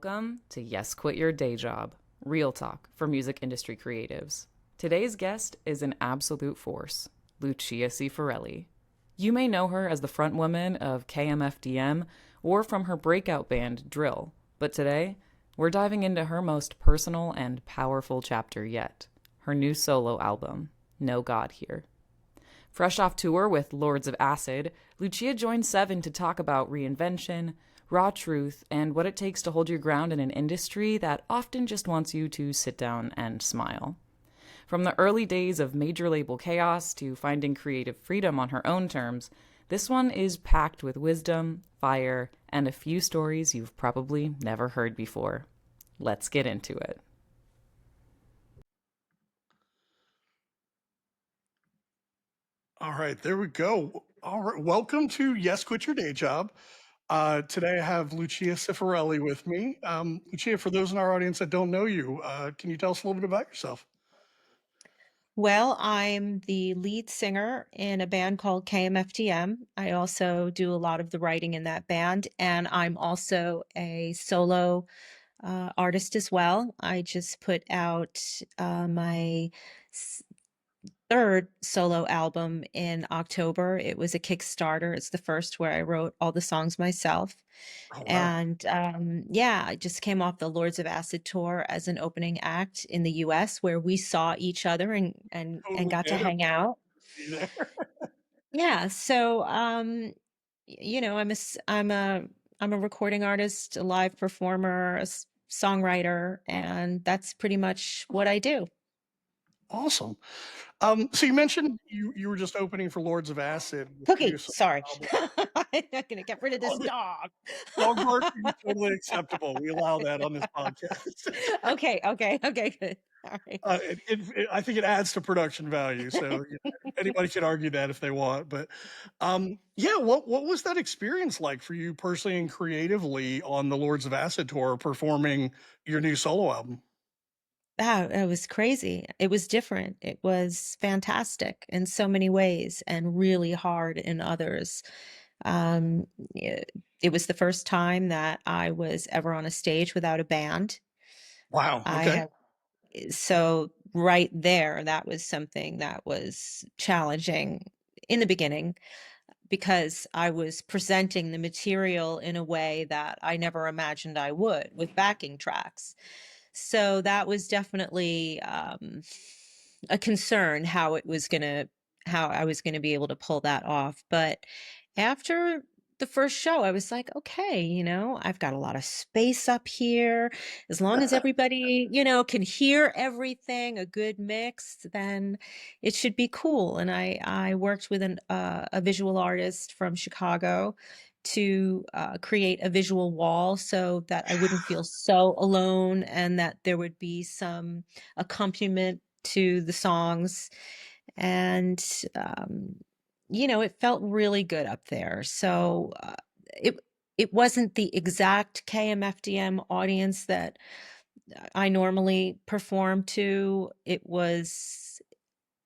Welcome to Yes Quit Your Day Job, real talk for music industry creatives. Today's guest is an absolute force, Lucia Cifarelli. You may know her as the frontwoman of KMFDM or from her breakout band, Drill, but today, we're diving into her most personal and powerful chapter yet, her new solo album, No God Here. Fresh off tour with Lords of Acid, Lucia joined Seven to talk about reinvention, raw truth, and what it takes to hold your ground in an industry that often just wants you to sit down and smile. From the early days of major label chaos to finding creative freedom on her own terms, this one is packed with wisdom, fire, and a few stories you've probably never heard before. Let's get into it. All right, there we go. All right, welcome to Yes Quit Your Day Job. Today I have Lucia Cifarelli with me. Lucia, for those in our audience that don't know you, can you tell us a little bit about yourself? Well, I'm the lead singer in a band called KMFDM. I also do a lot of the writing in that band, and I'm also a solo artist as well. I just put out my s- third solo album in October. It was a Kickstarter. It's the first where I wrote all the songs myself. Oh, wow. And yeah, I just came off the Lords of Acid tour as an opening act in the US where we saw each other and Totally got to did. I'm hang out. be there. Yeah, so I'm a recording artist, a live performer, songwriter, and that's pretty much what I do. Awesome. So you mentioned you were just opening for Lords of Acid with your new Cookie, solo sorry. album. I'm not gonna get rid of this Oh, the dog. dog barking is totally acceptable. We allow that on this podcast. Okay, good. All right. I think it adds to production value. So anybody can argue that if they want. But yeah, what was that experience like for you personally and creatively on the Lords of Acid tour performing your new solo album? It was crazy. It was different. It was fantastic in so many ways and really hard in others. Um, it, it was the first time that I was ever on a stage without a band. Wow. I Okay. have, so right there, that was something that was challenging in the beginning because I was presenting the material in a way that I never imagined I would with backing tracks. So that was definitely a concern how I was gonna be able to pull that off. But after the first show, I was like, okay, I've got a lot of space up here. As long as everybody, can hear everything, a good mix, then it should be cool. And I worked with a visual artist from Chicago to create a visual wall so that I wouldn't feel so alone and that there would be some accompaniment to the songs. And, um, it felt really good up there. So it, it wasn't the exact KMFDM audience that I normally perform to. It was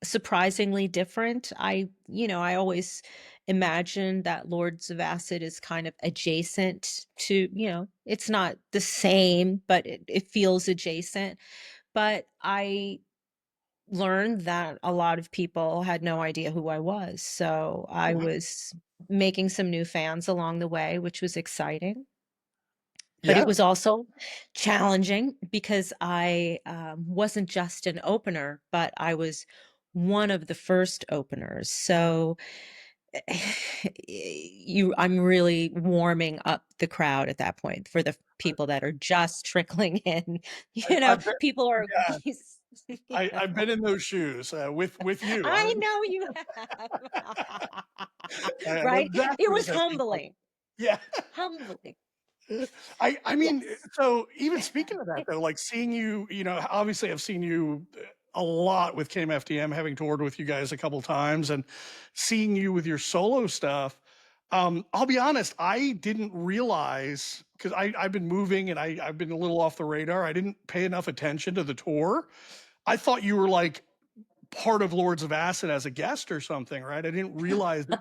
surprisingly different. I always imagined that Lords of Acid is kind of adjacent to, it's not the same, but it feels adjacent. But I learned that a lot of people had no idea who I was. So I Wow. was making some new fans along the way, which was exciting. But it Yeah. was also challenging because I wasn't just an opener, but I was one of the first openers. So I'm really warming up the crowd at that point for the people that are just trickling in. I bet. People are, Yeah. you I've know, been in those shoes with you. I know you have. I know Right? exactly It what was that feels like. humbling. Yeah. Humbling. I mean, Yes. so even speaking of that though, like seeing you, obviously I've seen you a lot with KMFDM, having toured with you guys a couple times, and seeing you with your solo stuff. I'll be honest, I didn't realize because I've been moving and I've been a little off the radar. I didn't pay enough attention to the tour. I thought you were like part of Lords of Acid as a guest or something, right? I didn't realize that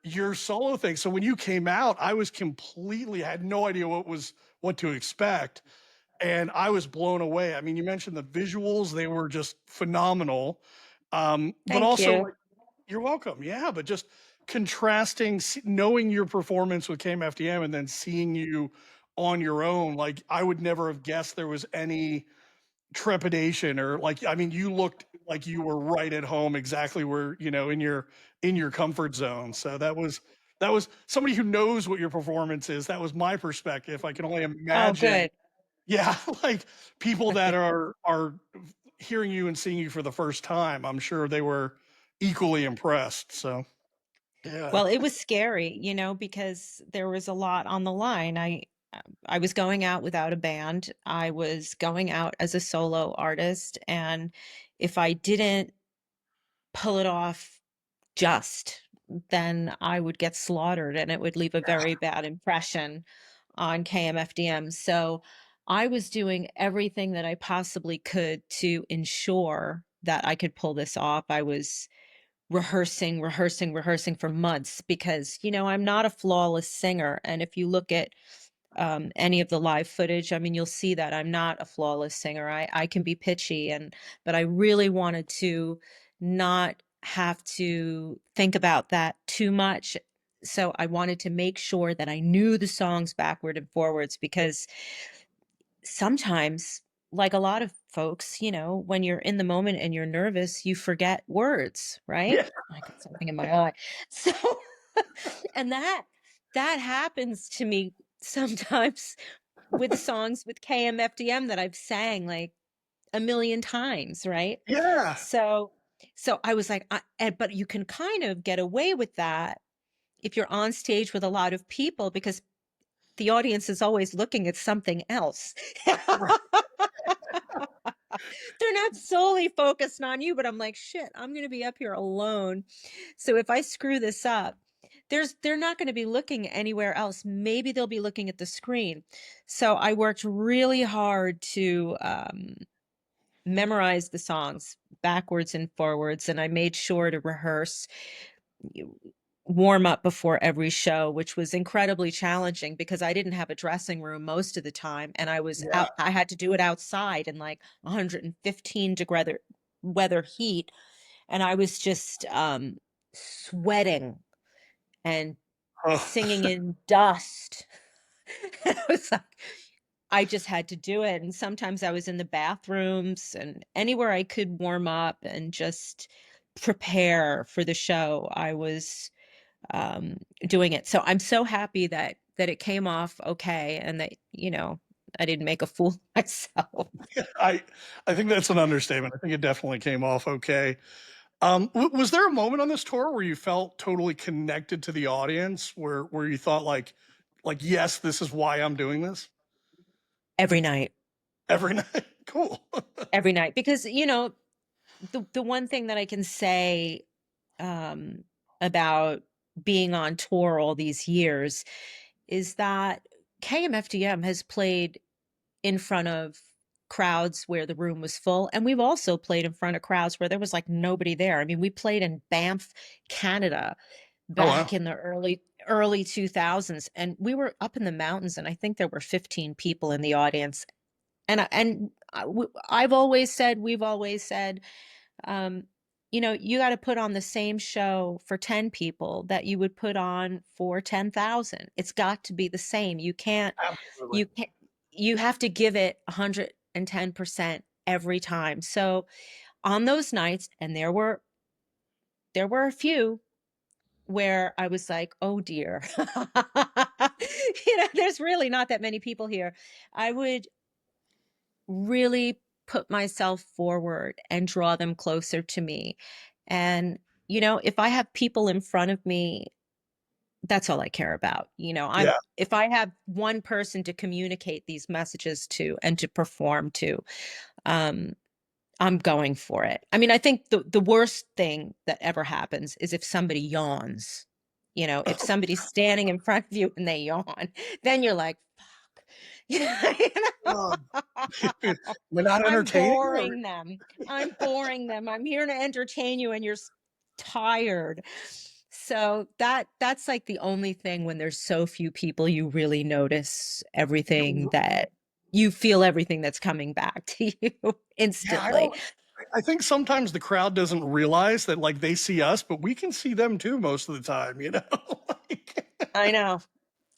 your solo thing. So when you came out, I was completely had no idea what to expect. And I was blown away. I mean, you mentioned the visuals, they were just phenomenal. But Thank also, you. like, you're welcome. Yeah, but just contrasting, knowing your performance with KMFDM and then seeing you on your own, like I would never have guessed there was any trepidation or like, I mean, you looked like you were right at home, exactly where, in your comfort zone. So that was somebody who knows what your performance is. That was my perspective. I can only Oh, imagine. good. Yeah, like people that are hearing you and seeing you for the first time, I'm sure they were equally impressed. So, yeah. Well, it was scary, because there was a lot on the line. I was going out without a band. I was going out as a solo artist, and if I didn't pull it off just, then I would get slaughtered and it would leave a very bad impression on KMFDM. So I was doing everything that I possibly could to ensure that I could pull this off. I was rehearsing for months because, I'm not a flawless singer. And if you look at any of the live footage, I mean, you'll see that I'm not a flawless singer. I can be pitchy, but I really wanted to not have to think about that too much. So I wanted to make sure that I knew the songs backward and forwards because sometimes, like a lot of folks, when you're in the moment and you're nervous, you forget words, right? Yeah. I got something in my eye. So, and that happens to me sometimes with songs with KMFDM that I've sang like a million times, right? Yeah. So I was like, but you can kind of get away with that if you're on stage with a lot of people because the audience is always looking at something else. Right. They're not solely focused on you, but I'm like, shit, I'm going to be up here alone. So if I screw this up, they're not going to be looking anywhere else. Maybe they'll be looking at the screen. So I worked really hard to memorize the songs backwards and forwards, and I made sure to rehearse, warm up before every show, which was incredibly challenging because I didn't have a dressing room most of the time, and I was Yeah. out. I had to do it outside in like 115-degree weather heat, and I was just sweating and Oh, singing in dust. I was like, I just had to do it. And sometimes I was in the bathrooms and anywhere I could warm up and just prepare for the show. I was um, doing it. So I'm so happy that it came off okay and that, I didn't make a fool of myself. I I think that's an understatement. I think it definitely came off okay. Was there a moment on this tour where you felt totally connected to the audience, where you thought like yes, this is why I'm doing this Every night, every night? Cool. every night. Because, the one thing that I can say um, about being on tour all these years is that KMFDM has played in front of crowds where the room was full. And we've also played in front of crowds where there was like nobody there. I mean, we played in Banff, Canada Oh wow. back in the early 2000s, and we were up in the mountains, and I think there were 15 people in the audience. I've always said, we've always said, um, you got to put on the same show for 10 people that you would put on for 10,000. It's got to be the same. Absolutely. You can't, you have to give it 110% every time. So on those nights, and there were a few where I was like, oh dear, there's really not that many people here. I would really put myself forward and draw them closer to me. And, if I have people in front of me, that's all I care about. Yeah. If I have one person to communicate these messages to and to perform to, um, I'm going for it. I mean, I think the worst thing that ever happens is if somebody yawns. If somebody's standing in front of you and they yawn, then you're like, fuck. Oh, we're not I'm entertaining or boring them. I'm boring them. I'm here to entertain you and you're tired. So that's like the only thing when there's so few people, you really notice everything that you feel everything that's coming back to you Yeah, instantly. I think sometimes the crowd doesn't realize that like they see us, but we can see them too most of the time, you know? Like, I know.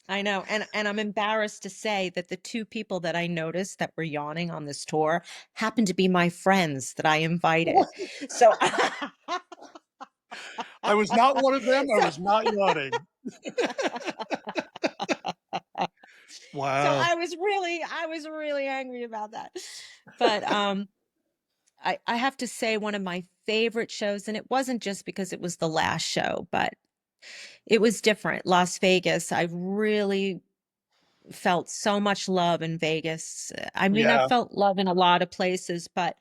I know. And I'm embarrassed to say that the two people that I noticed that were yawning on this tour happened to be my friends that I invited. So I was not one of them. I so was not yawning. so Wow. I was really angry about that. But I have to say one of my favorite shows, and it wasn't just because it was the last show, but it was different. Las Vegas. I really felt so much love in Vegas. I mean, I Yeah. felt love in a lot of places, but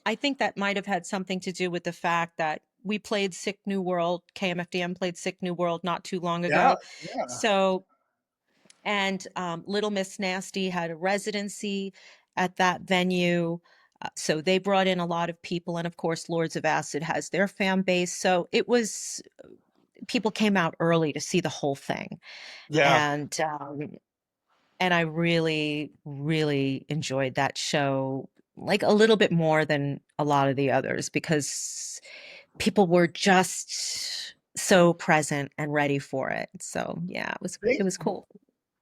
I think that might have had something to do with the fact that we played Sick New World. KMFDM played Sick New World not too long Yeah. ago. Yeah. So, and Little Miss Nasty had a residency at that venue. So they brought in a lot of people. And of course, Lords of Acid has their fan base. So it was, people came out early to see the whole thing. Yeah. And, and I really, really enjoyed that show, like a little bit more than a lot of the others, because people were just so present and ready for it. So yeah, it Ve- was cool.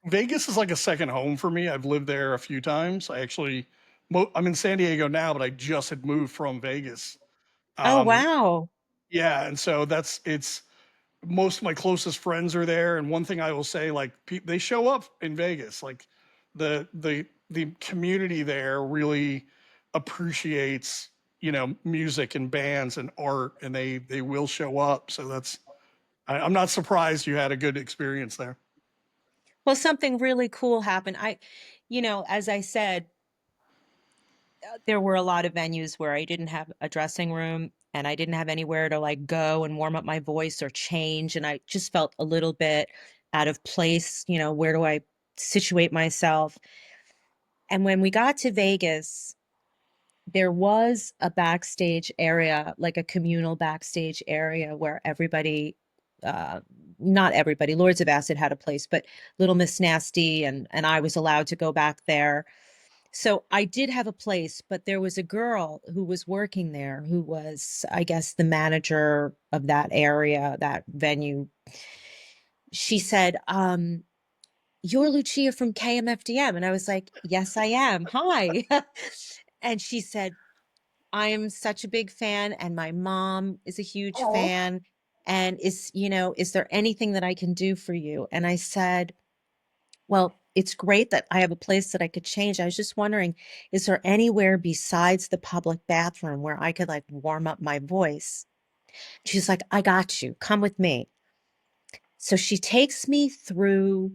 Vegas is like a second home for me. I've lived there a few times. I actually, I'm in San Diego now, but I just had moved from Vegas. Oh Um, wow. yeah. And so it's, most of my closest friends are there. And one thing I will say, like, they show up in Vegas. Like, the community there really appreciates, music and bands and art, and they will show up. So I'm not surprised you had a good experience there. Well, something really cool happened. As I said, there were a lot of venues where I didn't have a dressing room and I didn't have anywhere to like go and warm up my voice or change. And I just felt a little bit out of place. Where do I situate myself? And when we got to Vegas, there was a backstage area, like a communal backstage area where everybody, uh, not everybody, Lords of Acid had a place, but Little Miss Nasty and I was allowed to go back there. So I did have a place, but there was a girl who was working there who was, I guess, the manager of that area, that venue. She said, "You're Lucia from KMFDM." And I was like, "Yes, I am. Hi." And she said, "I am such a big fan, and my mom is a huge Oh, fan. And is there anything that I can do for you?" And I said, "Well, it's great that I have a place that I could change. I was just wondering, is there anywhere besides the public bathroom where I could like warm up my voice?" She's like, "I got you. Come with me." So she takes me through,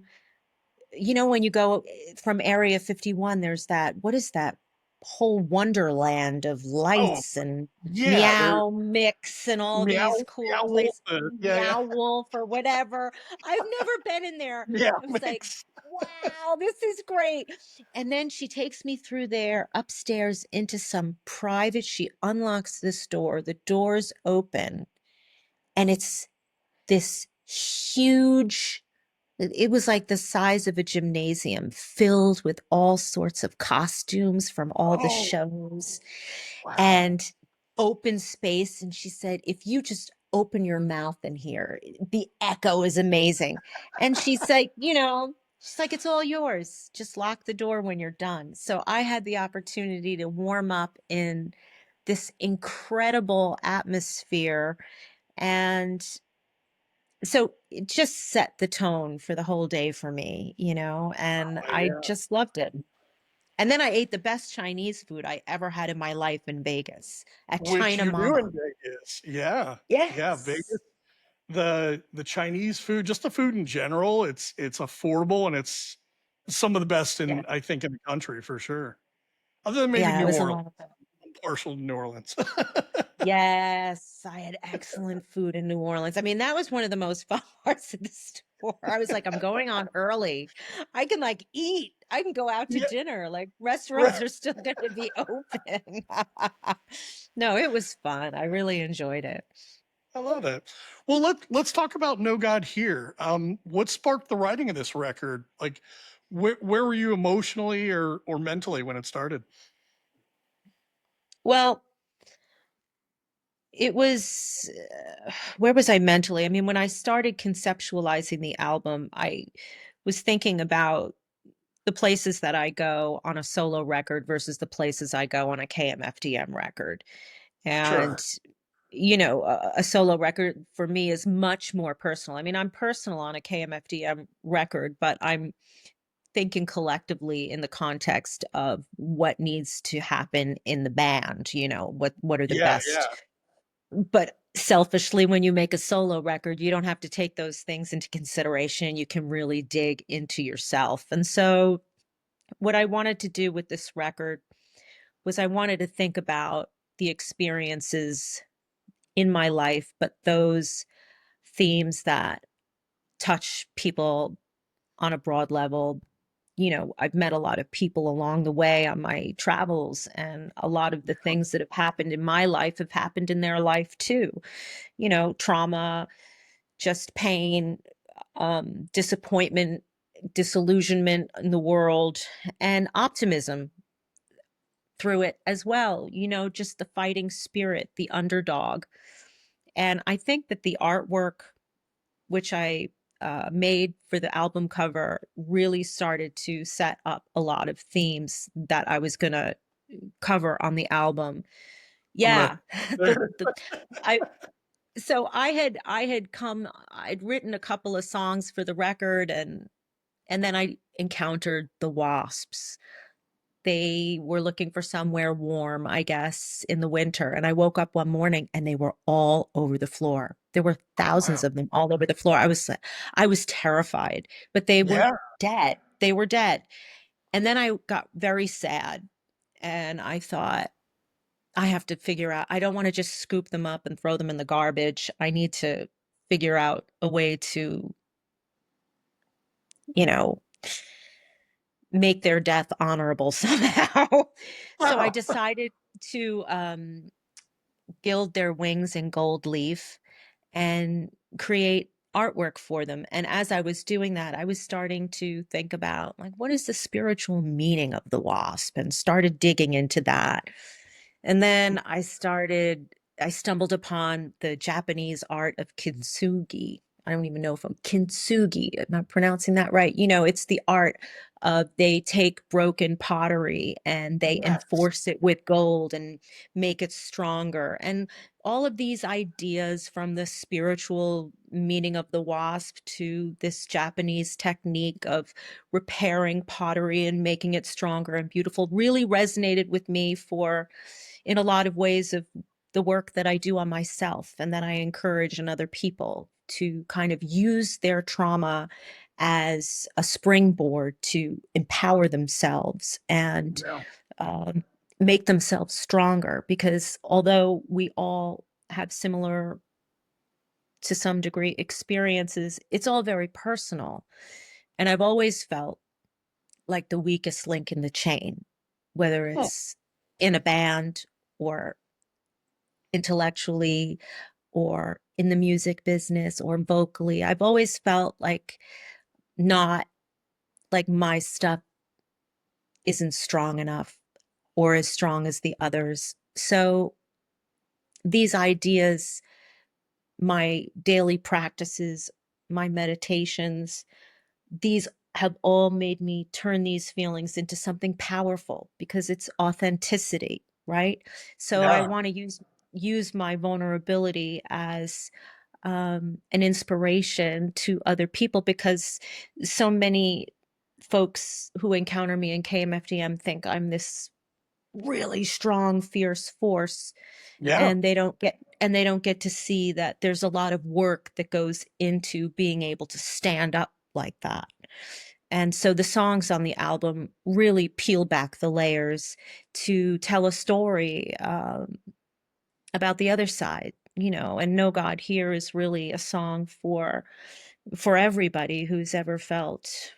when you go from Area 51, there's that, what is that whole wonderland of oh, lights and yeah. They're Meow Mix and all these cool meow wolf. places, Yeah, yeah, Meow Wolf or whatever. I've never been in there. yeah. I was like, Mix. wow, this is great. And then she takes me through there upstairs into some private, she unlocks this door, the doors open, and it's this huge, it was like the size of a gymnasium filled with all sorts of costumes from all the Oh, shows wow. and open space. And she said, "If you just open your mouth in here, the echo is amazing." And she's like, she's like, "It's all yours. Just lock the door when you're done." So I had the opportunity to warm up in this incredible atmosphere. And so it just set the tone for the whole day for me, and I Yeah. just loved it. And then I ate the best Chinese food I ever had in my life in Vegas at Which China you do in Mama. Vegas. Yeah. Yeah. Yes. Vegas. The Chinese food, just the food in general, it's affordable and it's some of the best Yeah. in, I think, in the country for sure. Other than maybe Yeah, it New was a Orleans. lot of fun. I'm partial to New Orleans. Yes, I had excellent food in New Orleans. I mean, that was one of the most fun parts of the store. I was like, I'm going on early. I can like eat. I can go out to Yeah. dinner. Like restaurants Right. are still going to be open. No, it was fun. I really enjoyed it. I love that. Well, let's talk about No God Here. What sparked the writing of this record? Like, where were you emotionally or mentally when it started? Well, it was, where was I mentally? I mean, when I started conceptualizing the album, I was thinking about the places that I go on a solo record versus the places I go on a KMFDM record. And, Sure. a solo record for me is much more personal. I mean, I'm personal on a KMFDM record, but I'm thinking collectively in the context of what needs to happen in the band, what are the Yeah, best. yeah. But selfishly, when you make a solo record, you don't have to take those things into consideration. You can really dig into yourself. And so what I wanted to do with this record was I wanted to think about the experiences in my life, but those themes that touch people on a broad level. I've met a lot of people along the way on my travels, and a lot of the things that have happened in my life have happened in their life too. Trauma, just pain, disappointment, disillusionment in the world, and optimism through it as well. Just the fighting spirit, the underdog. And I think that the artwork, which I made for the album cover, really started to set up a lot of themes that I was going to cover on the album. I'm gonna. Yeah. the I so I'd written a couple of songs for the record, and then I encountered the Wasps. They were looking for somewhere warm, I guess, in the winter. And I woke up one morning and they were all over the floor. There were thousands Wow. of them all over the floor. I was terrified, but they were Yeah. dead. They were dead. And then I got very sad, and I thought, I have to figure out, I don't want to just scoop them up and throw them in the garbage. I need to figure out a way to, you know, make their death honorable somehow. So I Wow. decided to gild their wings in gold leaf and create artwork for them. And as I was doing that, I was starting to think about, like, what is the spiritual meaning of the wasp, and started digging into that. And then I stumbled upon the Japanese art of kintsugi. I don't even know if I'm kintsugi. I'm not pronouncing that right. It's the art of, they take broken pottery and they Yes. enforce it with gold and make it stronger. And all of these ideas, from the spiritual meaning of the wasp to this Japanese technique of repairing pottery and making it stronger and beautiful, really resonated with me for, in a lot of ways, of the work that I do on myself and that I encourage in other people to kind of use their trauma as a springboard to empower themselves and Yeah. um, make themselves stronger. Because although we all have similar, to some degree, experiences, it's all very personal. And I've always felt like the weakest link in the chain, whether Oh, it's in a band or intellectually or in the music business or vocally. I've always felt like, not like my stuff isn't strong enough or as strong as the others. So these ideas, my daily practices, my meditations, these have all made me turn these feelings into something powerful, because it's authenticity, right? So I yeah. want to use my vulnerability as an inspiration to other people, because so many folks who encounter me in KMFDM think I'm this really strong, fierce force, Yeah. and they don't get to see that there's a lot of work that goes into being able to stand up like that. And so the songs on the album really peel back the layers to tell a story about the other side. And No God Here is really a song for everybody who's ever felt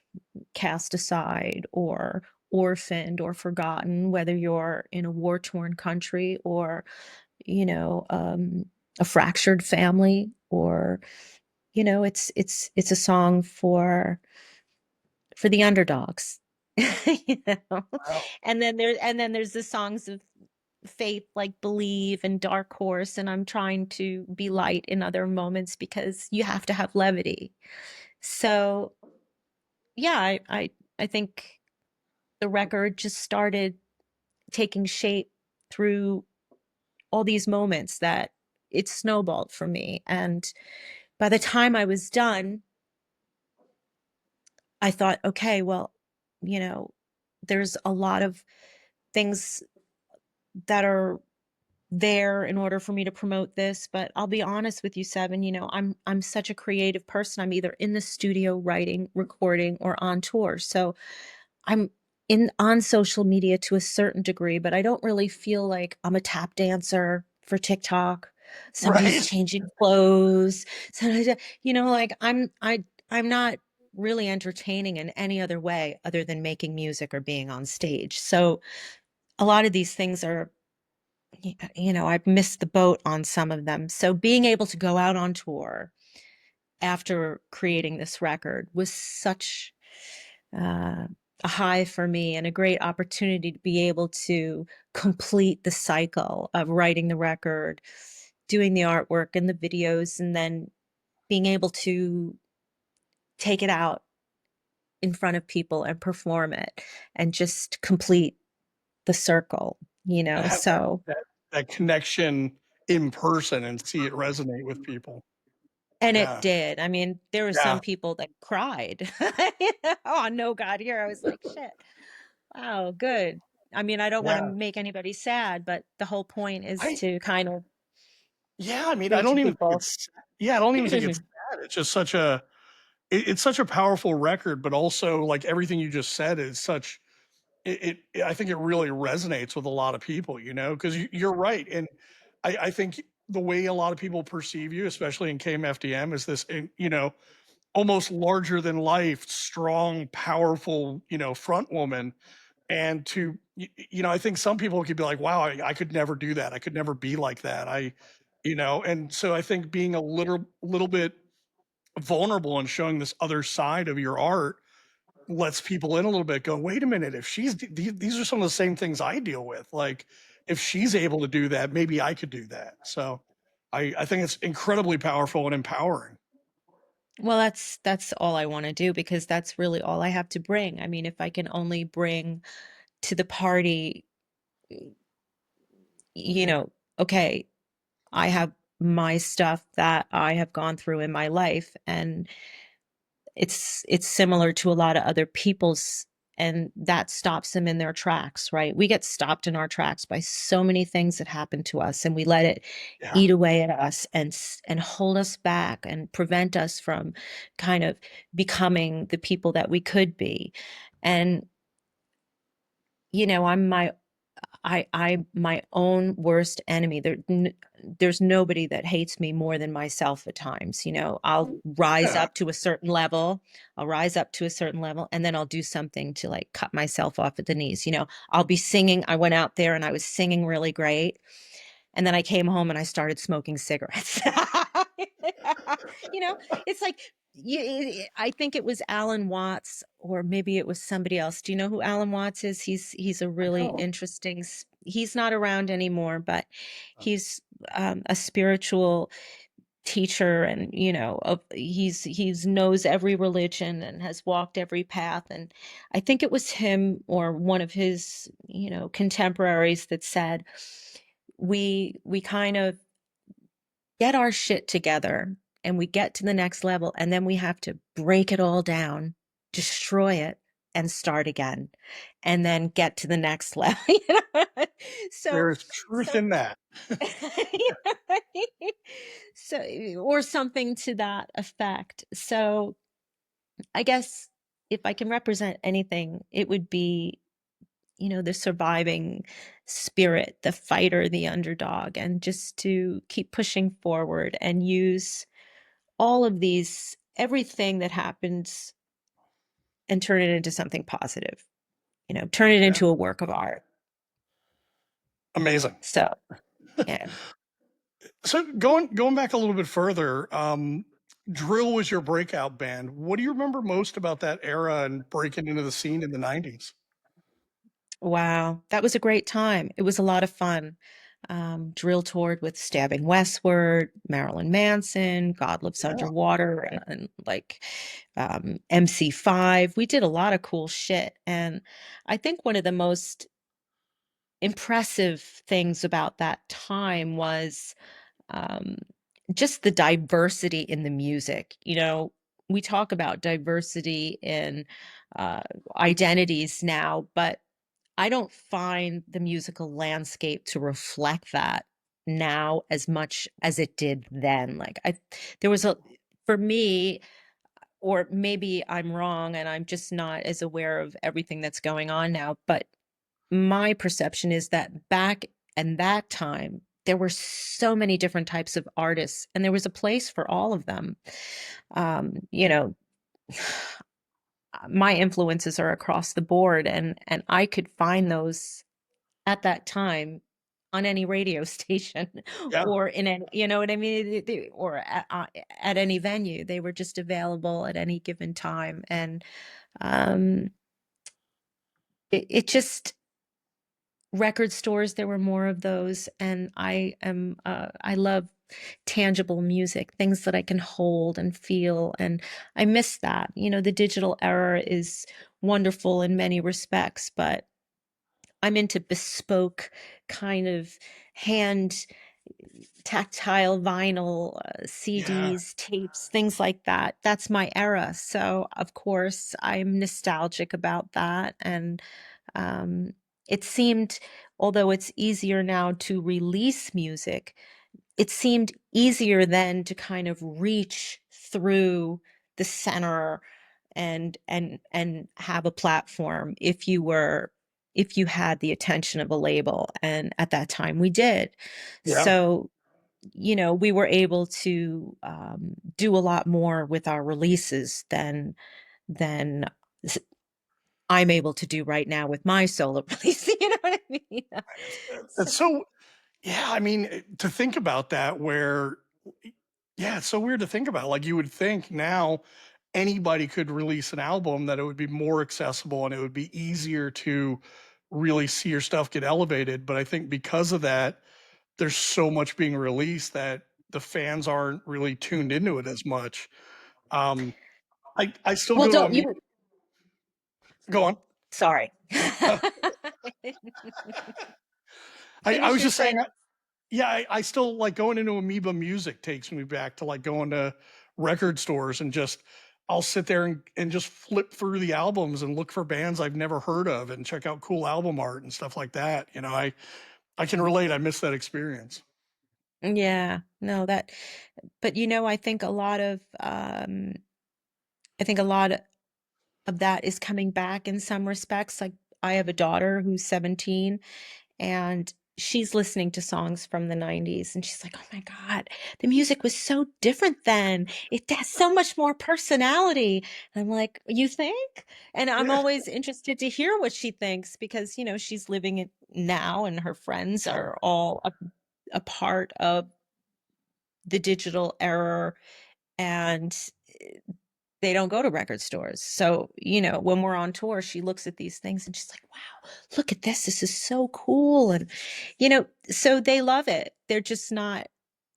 cast aside or orphaned or forgotten, whether you're in a war-torn country or, you know, um, a fractured family, or it's a song for the underdogs. you know Wow. and then there's the songs of faith like Believe and Dark Horse, and I'm trying to be light in other moments because you have to have levity. So yeah, I think the record just started taking shape through all these moments that it snowballed for me. And by the time I was done, I thought, okay, well, you know, there's a lot of things that are there in order for me to promote this. But I'll be honest with you, Seven, I'm such a creative person. I'm either in the studio writing, recording, or on tour. So I'm in on social media to a certain degree, but I don't really feel like I'm a tap dancer for TikTok. Somebody's Right. changing clothes. Like I'm not really entertaining in any other way other than making music or being on stage. So a lot of these things are, I've missed the boat on some of them. So being able to go out on tour after creating this record was such uh, a high for me, and a great opportunity to be able to complete the cycle of writing the record, doing the artwork and the videos, and then being able to take it out in front of people and perform it and just complete the circle, And have that so. that that connection in person and see it resonate with people. And it Yeah. did. I mean, there were some Yeah. people that cried. Oh, no, God, here. I was like, shit. Wow, good. I mean, I don't want to Yeah. make anybody sad, but the whole point is I to kind of Yeah, I mean, I reach don't even think people. it's yeah, I don't even think it's sad. It's just such a it's such a powerful record, but also like everything you just said is such I think it really resonates with a lot of people, because you're right. And I think the way a lot of people perceive you, especially in KMFDM, is this, almost larger than life, strong, powerful, front woman. And I think some people could be like, wow, I could never do that. I could never be like that. And so I think being a little bit vulnerable and showing this other side of your art lets people in a little bit, go, wait a minute, if these are some of the same things I deal with. Like, if she's able to do that, maybe I could do that. So I think it's incredibly powerful and empowering. Well, that's all I want to do, because that's really all I have to bring. I mean, if I can only bring to the party, you know, okay, I have my stuff that I have gone through in my life, and it's similar to a lot of other people's, and that stops them in their tracks, right? We get stopped in our tracks by so many things that happen to us, and we let it Yeah. eat away at us and hold us back and prevent us from kind of becoming the people that we could be. And I'm my own worst enemy. There's nobody that hates me more than myself at times. I'll rise Yeah. up to a certain level. I'll rise up to a certain level, and then I'll do something to like cut myself off at the knees. I'll be singing. I went out there and I was singing really great. And then I came home and I started smoking cigarettes. you know, it's like, I think it was Alan Watts, or maybe it was somebody else. Do you know who Alan Watts is? He's a I really don't. interesting. He's not around anymore, but he's a spiritual teacher, and he's knows every religion and has walked every path. And I think it was him or one of his contemporaries that said, we kind of get our shit together and we get to the next level, and then we have to break it all down, destroy it, and start again, and then get to the next level. so There is truth so in that. so or something to that effect. So I guess if I can represent anything, it would be the surviving spirit, the fighter, the underdog, and just to keep pushing forward and use all of everything that happens, and turn it into something positive, turn it Yeah. into a work of art. Amazing. So, yeah. So going back a little bit further, Drill was your breakout band. What do you remember most about that era and breaking into the scene in the 90s? Wow, that was a great time. It was a lot of fun. Drill toured with Stabbing Westward, Marilyn Manson, God Lives Yeah. Underwater, and like MC5. We did a lot of cool shit. And I think one of the most impressive things about that time was um, just the diversity in the music. We talk about diversity in uh, identities now, but I don't find the musical landscape to reflect that now as much as it did then. There was for me, or maybe I'm wrong and I'm just not as aware of everything that's going on now, but my perception is that back in that time, there were so many different types of artists and there was a place for all of them. Um, you know, my influences are across the board and I could find those at that time on any radio station Yeah. or in any, you know what I mean? Or at any venue. They were just available at any given time. And um, it just, record stores, there were more of those. And I love tangible music, things that I can hold and feel. And I miss that. The digital era is wonderful in many respects, but I'm into bespoke kind of hand tactile vinyl, Yeah. CDs, tapes, things like that. That's my era. So, of course, I'm nostalgic about that. And um, it seemed, although it's easier now to release music, it seemed easier then to kind of reach through the center and have a platform if you had the attention of a label, and at that time we did. Yeah. So we were able to do a lot more with our releases than s- I'm able to do right now with my solo release. You know what I mean? That's So, so, yeah. I mean, to think about that, yeah, it's so weird to think about. Like, you would think now anybody could release an album, that it would be more accessible and it would be easier to really see your stuff get elevated. But I think because of that, there's so much being released that the fans aren't really tuned into it as much. Um, I still well, go to a don't meet. you? Go on. Sorry. I Finish was your just saying, sentence. yeah, I still like going into Amoeba Music takes me back to like going to record stores and just I'll sit there and just flip through the albums and look for bands I've never heard of and check out cool album art and stuff like that. I can relate. I miss that experience. Yeah, no, but I think a lot of that is coming back in some respects. Like I have a daughter who's 17 and she's listening to songs from the 90s and she's like, "Oh my God, the music was so different then. It has so much more personality." And I'm like, "You think?" And I'm Yeah, always interested to hear what she thinks because, she's living it now and her friends sure. are all a part of the digital era and they don't go to record stores. So, when we're on tour, she looks at these things and she's like, "Wow, look at this. This is so cool." And, so they love it.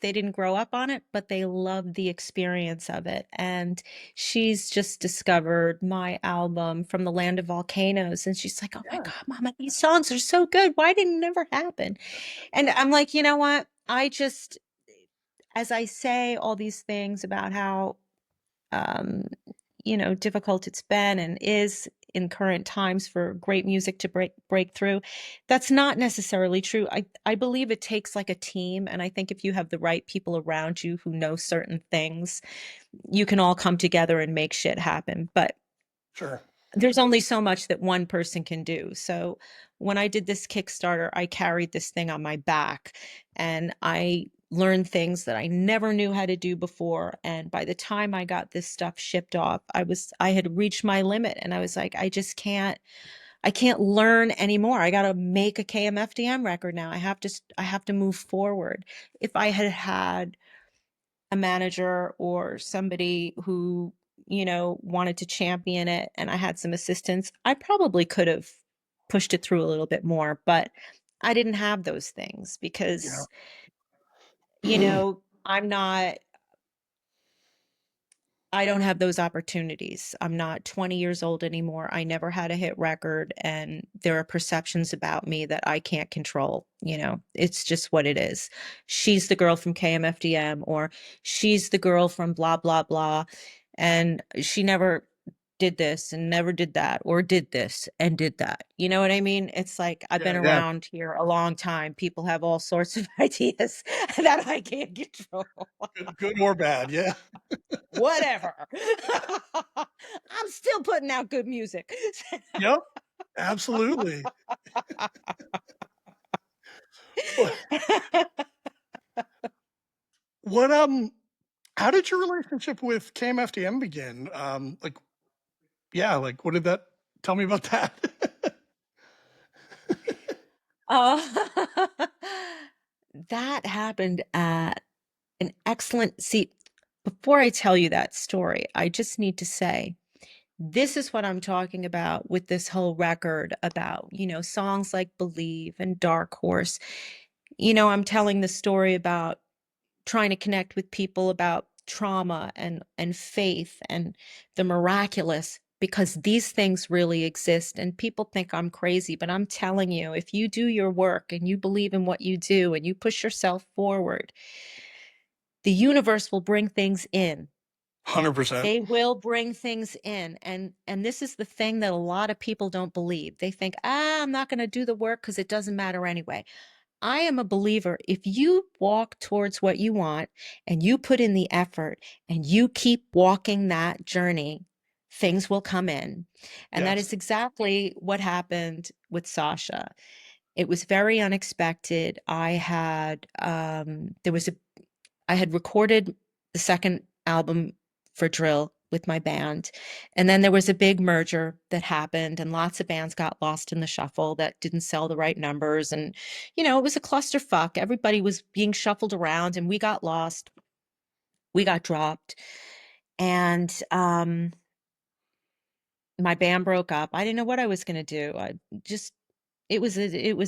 They didn't grow up on it, but they love the experience of it. And she's just discovered my album From the Land of Volcanoes. And she's like, "Oh my Yeah, God, Mama, these songs are so good. Why didn't it never happen?" And I'm like, you know what? As I say all these things about how um, difficult it's been and is in current times for great music to break through. That's not necessarily true. I believe it takes like a team, and I think if you have the right people around you who know certain things, you can all come together and make shit happen. But sure. there's only so much that one person can do. So when I did this Kickstarter, I carried this thing on my back and I learned things that I never knew how to do before. And by the time I got this stuff shipped off, I had reached my limit and I was like, I just can't I can't learn anymore. I got to make a KMFDM record now. I have to move forward. If I had had a manager or somebody who, wanted to champion it and I had some assistance, I probably could have pushed it through a little bit more, but I didn't have those things because, Yeah. I'm not I don't have those opportunities. I'm not 20 years old anymore. I never had a hit record, and there are perceptions about me that I can't control. It's just what it is. She's the girl from KMFDM, or she's the girl from blah, blah, blah. And she never did this and never did that, or did this and did that. You know what I mean? It's like I've been Yeah. around here a long time. People have all sorts of ideas that I can't control. Good or bad. Yeah. Whatever. I'm still putting out good music. Yep. Absolutely. What, what, how did your relationship with KMFDM begin? Like, what did that, tell me about that? uh, that happened at an excellent see. Before I tell you that story, I just need to say this is what I'm talking about with this whole record about, songs like Believe and Dark Horse. I'm telling the story about trying to connect with people about trauma and faith and the miraculous, because these things really exist. And people think I'm crazy, but I'm telling you, if you do your work and you believe in what you do and you push yourself forward, the universe will bring things in. 100%. They will bring things in. And this is the thing that a lot of people don't believe. They think, I'm not going to do the work because it doesn't matter anyway. I am a believer. If you walk towards what you want and you put in the effort and you keep walking that journey, things will come in. And that Yes. is exactly what happened with Sasha. It was very unexpected. I had recorded the second album for Drill with my band. And then there was a big merger that happened, and lots of bands got lost in the shuffle that didn't sell the right numbers. And, it was a clusterfuck. Everybody was being shuffled around, and we got lost. We got dropped. And my band broke up. I didn't know what I was going to do. It was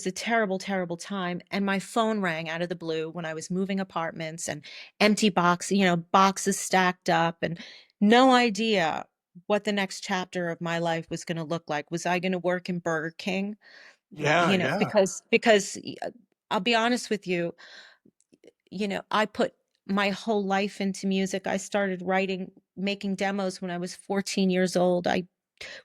a terrible, terrible time. And my phone rang out of the blue when I was moving apartments, and empty boxes stacked up, and no idea what the next chapter of my life was going to look like. Was I going to work in Burger King? Yeah. Yeah. Because I'll be honest with you, I put my whole life into music. I started making demos when I was 14 years old. I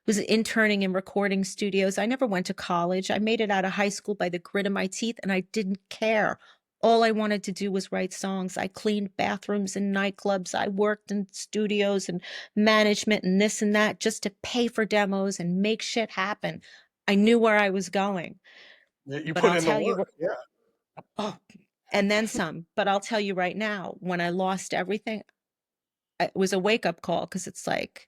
was interning in recording studios. I never went to college. I made it out of high school by the grit of my teeth, and I didn't care. All I wanted to do was write songs. I cleaned bathrooms and nightclubs. I worked in studios and management and this and that just to pay for demos and make shit happen. I knew where I was going. Yeah, you But put I'll in the tell you, work. Yeah. oh, and then some. But I'll tell you right now, when I lost everything, it was a wake-up call, because it's like,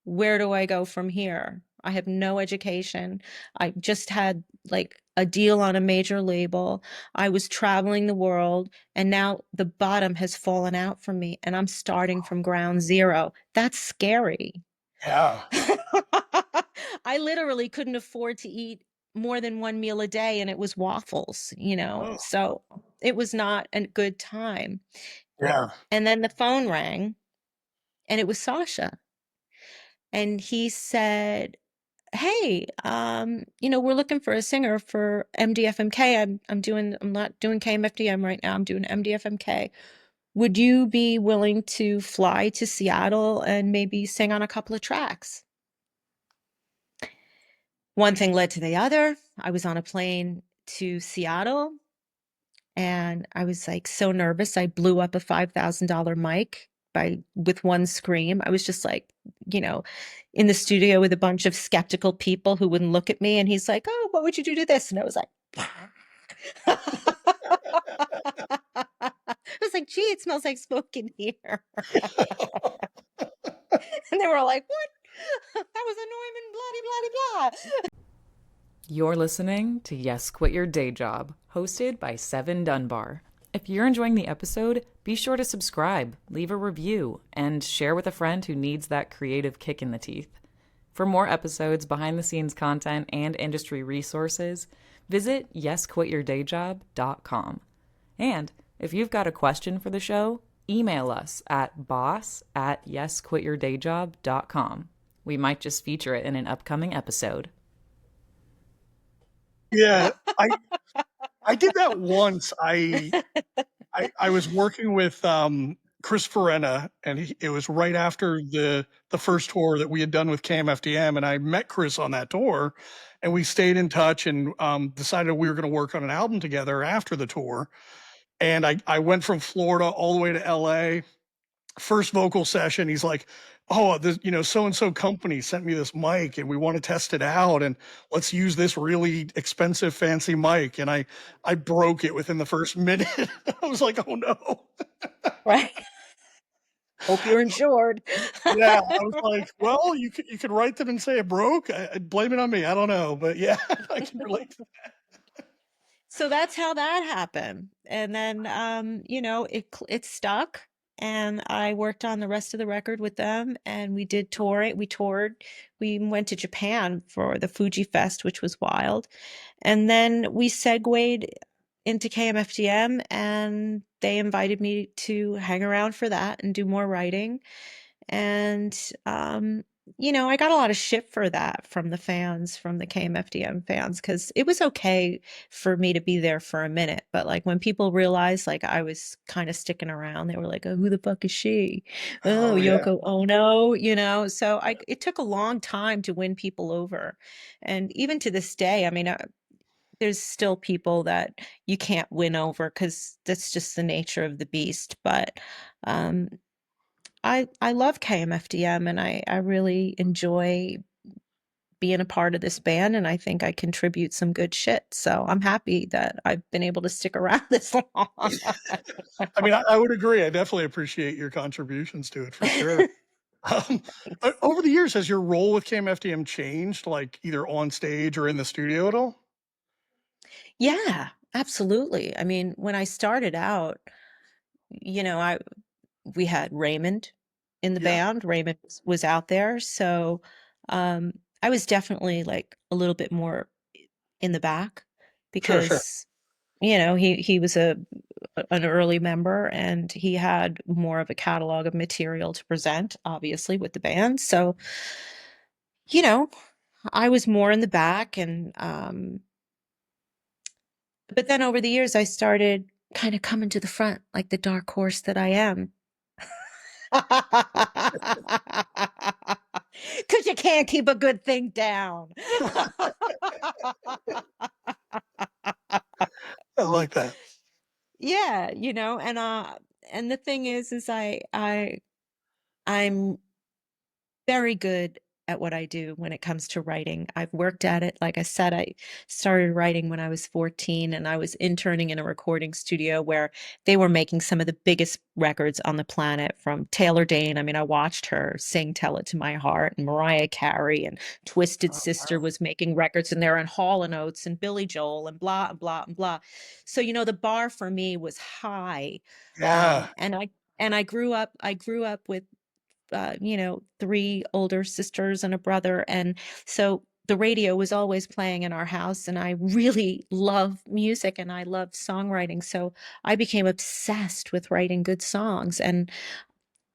where do I go from here? I have no education. I just had like a deal on a major label. I was traveling the world, and now the bottom has fallen out from me, and I'm starting from ground zero. That's scary. Yeah. I literally couldn't afford to eat more than one meal a day, and it was waffles. Oh, So it was not a good time. yeah. And then the phone rang, and it was Sasha. And he said, hey, we're looking for a singer for MDFMK. I'm not doing KMFDM right now. I'm doing MDFMK. Would you be willing to fly to Seattle and maybe sing on a couple of tracks? One thing led to the other. I was on a plane to Seattle, and I was like so nervous. I blew up a $5,000 mic with one scream. I was just like, in the studio with a bunch of skeptical people who wouldn't look at me. And he's like, oh, what would you do to this? And I was like, I was like, gee, it smells like smoke in here. And they were all like, what? That was a Neumann, blah, blah, blah, blah. You're listening to Yes, Quit Your Day Job, hosted by Seven Dunbar. If you're enjoying the episode, be sure to subscribe, leave a review, and share with a friend who needs that creative kick in the teeth. For more episodes, behind-the-scenes content, and industry resources, visit yesquityourdayjob.com. And if you've got a question for the show, email us at boss@yesquityourdayjob.com. We might just feature it in an upcoming episode. Yeah, I did that once. I was working with Chris Farena, and it was right after the first tour that we had done with KMFDM, and I met Chris on that tour, and we stayed in touch and decided we were going to work on an album together after the tour. And I went from Florida all the way to LA. First vocal session, he's like, "Oh, this, so and so company sent me this mic, and we want to test it out, and let's use this really expensive, fancy mic." And I broke it within the first minute. I was like, "Oh no!" Right. Hope you're insured. Yeah, I was like, "Well, you could write them and say it broke. I'd blame it on me. I don't know, but yeah, I can relate to So that's how that happened. And then, it stuck. And I worked on the rest of the record with them, and we did tour it. We toured. We even went to Japan for the Fuji Fest, which was wild. And then we segued into KMFDM, and they invited me to hang around for that and do more writing. And, I got a lot of shit for that from the fans, from the KMFDM fans, because it was okay for me to be there for a minute. But like when people realized like I was kind of sticking around, they were like, "Oh, who the fuck is she? that. Oh, Oh yeah, Yoko, oh no," So it took a long time to win people over. And even to this day, I mean, there's still people that you can't win over because that's just the nature of the beast. But um, I love KMFDM, and I really enjoy being a part of this band, and I think I contribute some good shit. So I'm happy that I've been able to stick around this long. I mean, I would agree. I definitely appreciate your contributions to it for sure. Um, Over the years, has your role with KMFDM changed, like either on stage or in the studio at all? Yeah, absolutely. I mean, when I started out, I we had Raymond in the Yeah, band. Raymond was out there, so um, I was definitely like a little bit more in the back sure, sure. because he was an early member, and he had more of a catalog of material to present, obviously, with the band. So, you know, I was more in the back, and but then over the years I started kind of coming to the front like the dark horse that I am. Because you can't keep a good thing down. I like that. Yeah, and the thing is I'm very good at what I do when it comes to writing. I've worked at it. Like I said, I started writing when I was 14, and I was interning in a recording studio where they were making some of the biggest records on the planet, from Taylor Dane. I mean, I watched her sing Tell It to My Heart, and Mariah Carey, and Twisted Oh, Sister wow. was making records in there, and Hall and Oates and Billy Joel and blah and blah and blah. So, the bar for me was high. Yeah. And I grew up with three older sisters and a brother. And so the radio was always playing in our house. And I really love music, and I love songwriting. So I became obsessed with writing good songs. And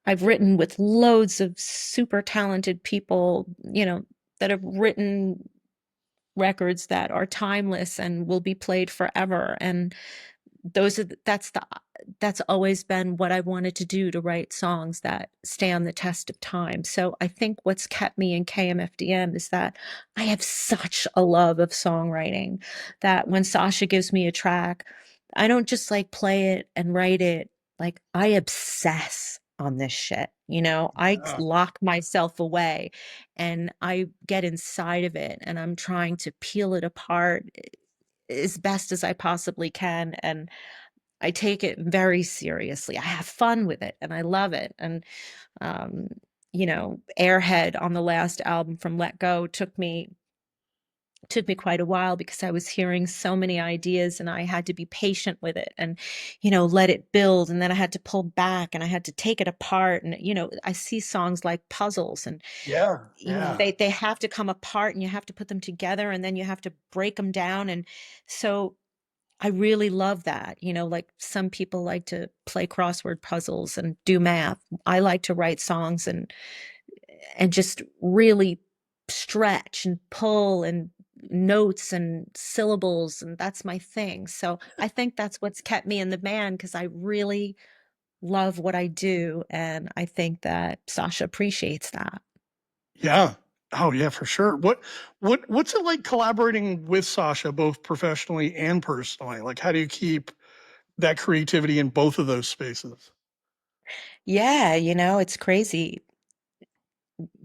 I've written with loads of super talented people, that have written records that are timeless and will be played forever. And those are that's always been what I wanted to do, to write songs that stand the test of time. So I think what's kept me in KMFDM is that I have such a love of songwriting that when Sasha gives me a track, I don't just like play it and write it. Like, I obsess on this shit. I Yeah. lock myself away, and I get inside of it, and I'm trying to peel it apart as best as I possibly can. And I take it very seriously. I have fun with it, and I love it. And, Airhead on the last album from Let Go took me took me quite a while because I was hearing so many ideas and I had to be patient with it and, let it build. And then I had to pull back and I had to take it apart. And, I see songs like puzzles and, Yeah. Yeah. they have to come apart and you have to put them together and then you have to break them down. And so I really love that. Like some people like to play crossword puzzles and do math. I like to write songs and just really stretch and pull and notes and syllables, and that's my thing. So I think that's what's kept me in the band because I really love what I do, and I think that Sasha appreciates that. Yeah. Oh yeah, for sure. What's it like collaborating with Sasha, both professionally and personally? Like, how do you keep that creativity in both of those spaces? Yeah, it's crazy,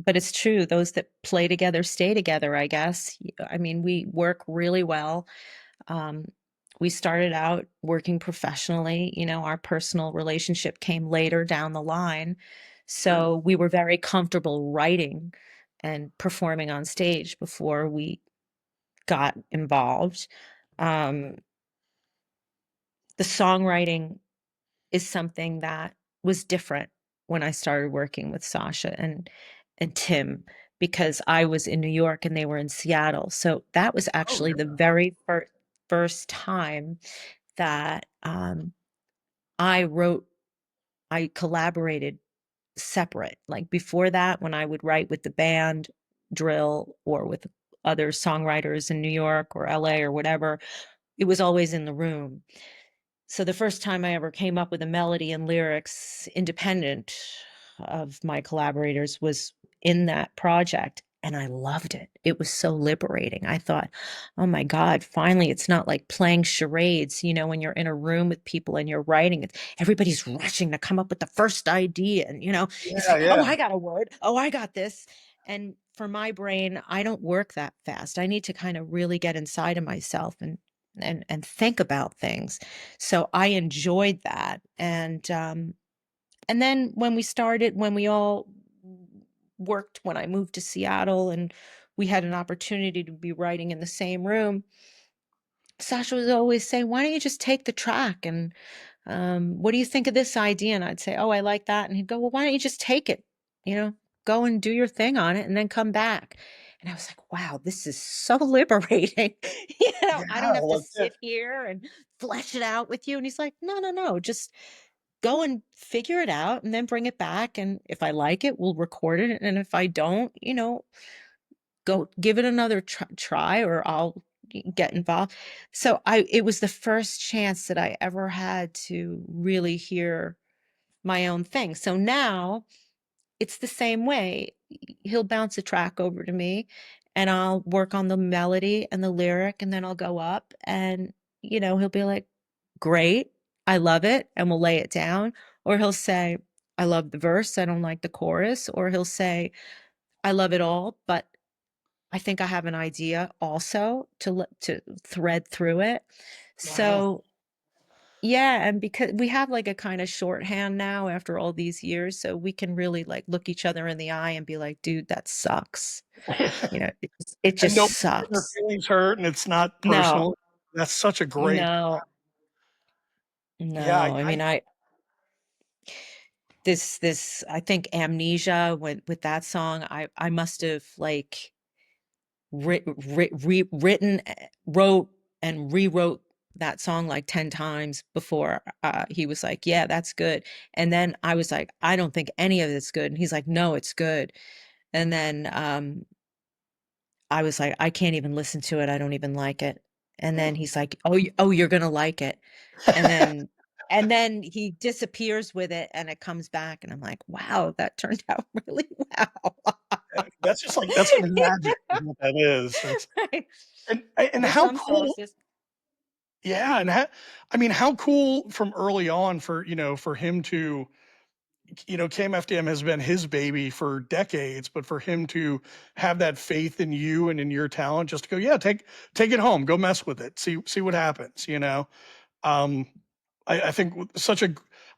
but it's true. Those that play together stay together, I guess. I mean, we work really well. Um, we started out working professionally. Our personal relationship came later down the line. Sure. So we were very comfortable writing and performing on stage before we got involved. Um, the songwriting is something that was different when I started working with Sasha and Tim because I was in New York and they were in Seattle. So that was Oh actually the yeah. very first time that I wrote, I collaborated separate. Like before that, when I would write with the band, drill, or with other songwriters in New York or LA or whatever, it was always in the room. So the first time I ever came up with a melody and lyrics independent of my collaborators was in that project. And I loved it. It was so liberating. I thought, oh my God, finally, it's not like playing charades, when you're in a room with people and you're writing, everybody's rushing to come up with the first idea. And, it's Yeah. like, oh, Yeah. I got a word. Oh, I got this. And for my brain, I don't work that fast. I need to kind of really get inside of myself and think about things. So I enjoyed that. And then when we all worked, when I moved to Seattle and we had an opportunity to be writing in the same room, Sasha would always say, "Why don't you just take the track and what do you think of this idea?" And I'd say, "Oh, I like that." And he'd go, "Well, why don't you just take it? You know, go and do your thing on it and then come back." And I was like, wow, this is so liberating. I don't Yeah. have to Well, that's it. sit here and flesh it out with you. And he's like, no, no, no, just go and figure it out and then bring it back. And if I like it, we'll record it. And if I don't, go give it another try or I'll get involved. So it was the first chance that I ever had to really hear my own thing. So now it's the same way. He'll bounce a track over to me and I'll work on the melody and the lyric and then I'll go up and he'll be like, "Great. I love it." And we'll lay it down. Or he'll say, "I love the verse. I don't like the chorus." Or he'll say, "I love it all, but I think I have an idea also to thread through it." Wow. So yeah, and because we have like a kind of shorthand now after all these years, so we can really like look each other in the eye and be like, "Dude, that sucks." It And just no their sucks. feelings hurt, and it's not No, personal. That's such a great. no, Yeah. no. I mean, I think Amnesia with that song, I must have like written, wrote and rewrote that song like 10 times before he was like, "Yeah, that's good." And then I was like, "I don't think any of it's good." And he's like, "No, it's good." And then I was like, "I can't even listen to it. I don't even like it." And then he's like, "Oh, oh, you're gonna like it." And then he disappears with it and it comes back and I'm like, "Wow, that turned out really well." That's just like that's magic, is what that is. That's Right. and There's how some songs cool. just Yeah, and I mean, how cool from early on for for him to KMFDM has been his baby for decades, but for him to have that faith in you and in your talent, just to go, yeah, take it home, go mess with it, see what happens. Um, I think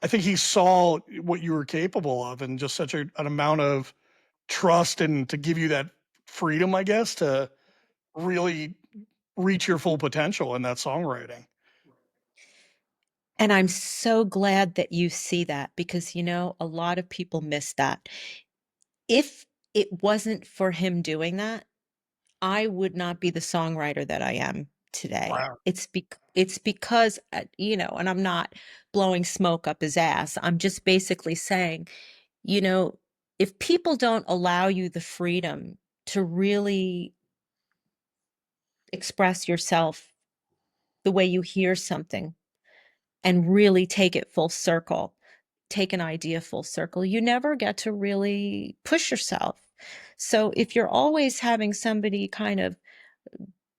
I think he saw what you were capable of, and just such an amount of trust, and to give you that freedom, I guess, to really reach your full potential in that songwriting. And I'm so glad that you see that because, a lot of people miss that. If it wasn't for him doing that, I would not be the songwriter that I am today. Wow. It's because, and I'm not blowing smoke up his ass. I'm just basically saying, you know, if people don't allow you the freedom to really express yourself the way you hear something and really take it full circle, take an idea full circle, you never get to really push yourself. So if you're always having somebody kind of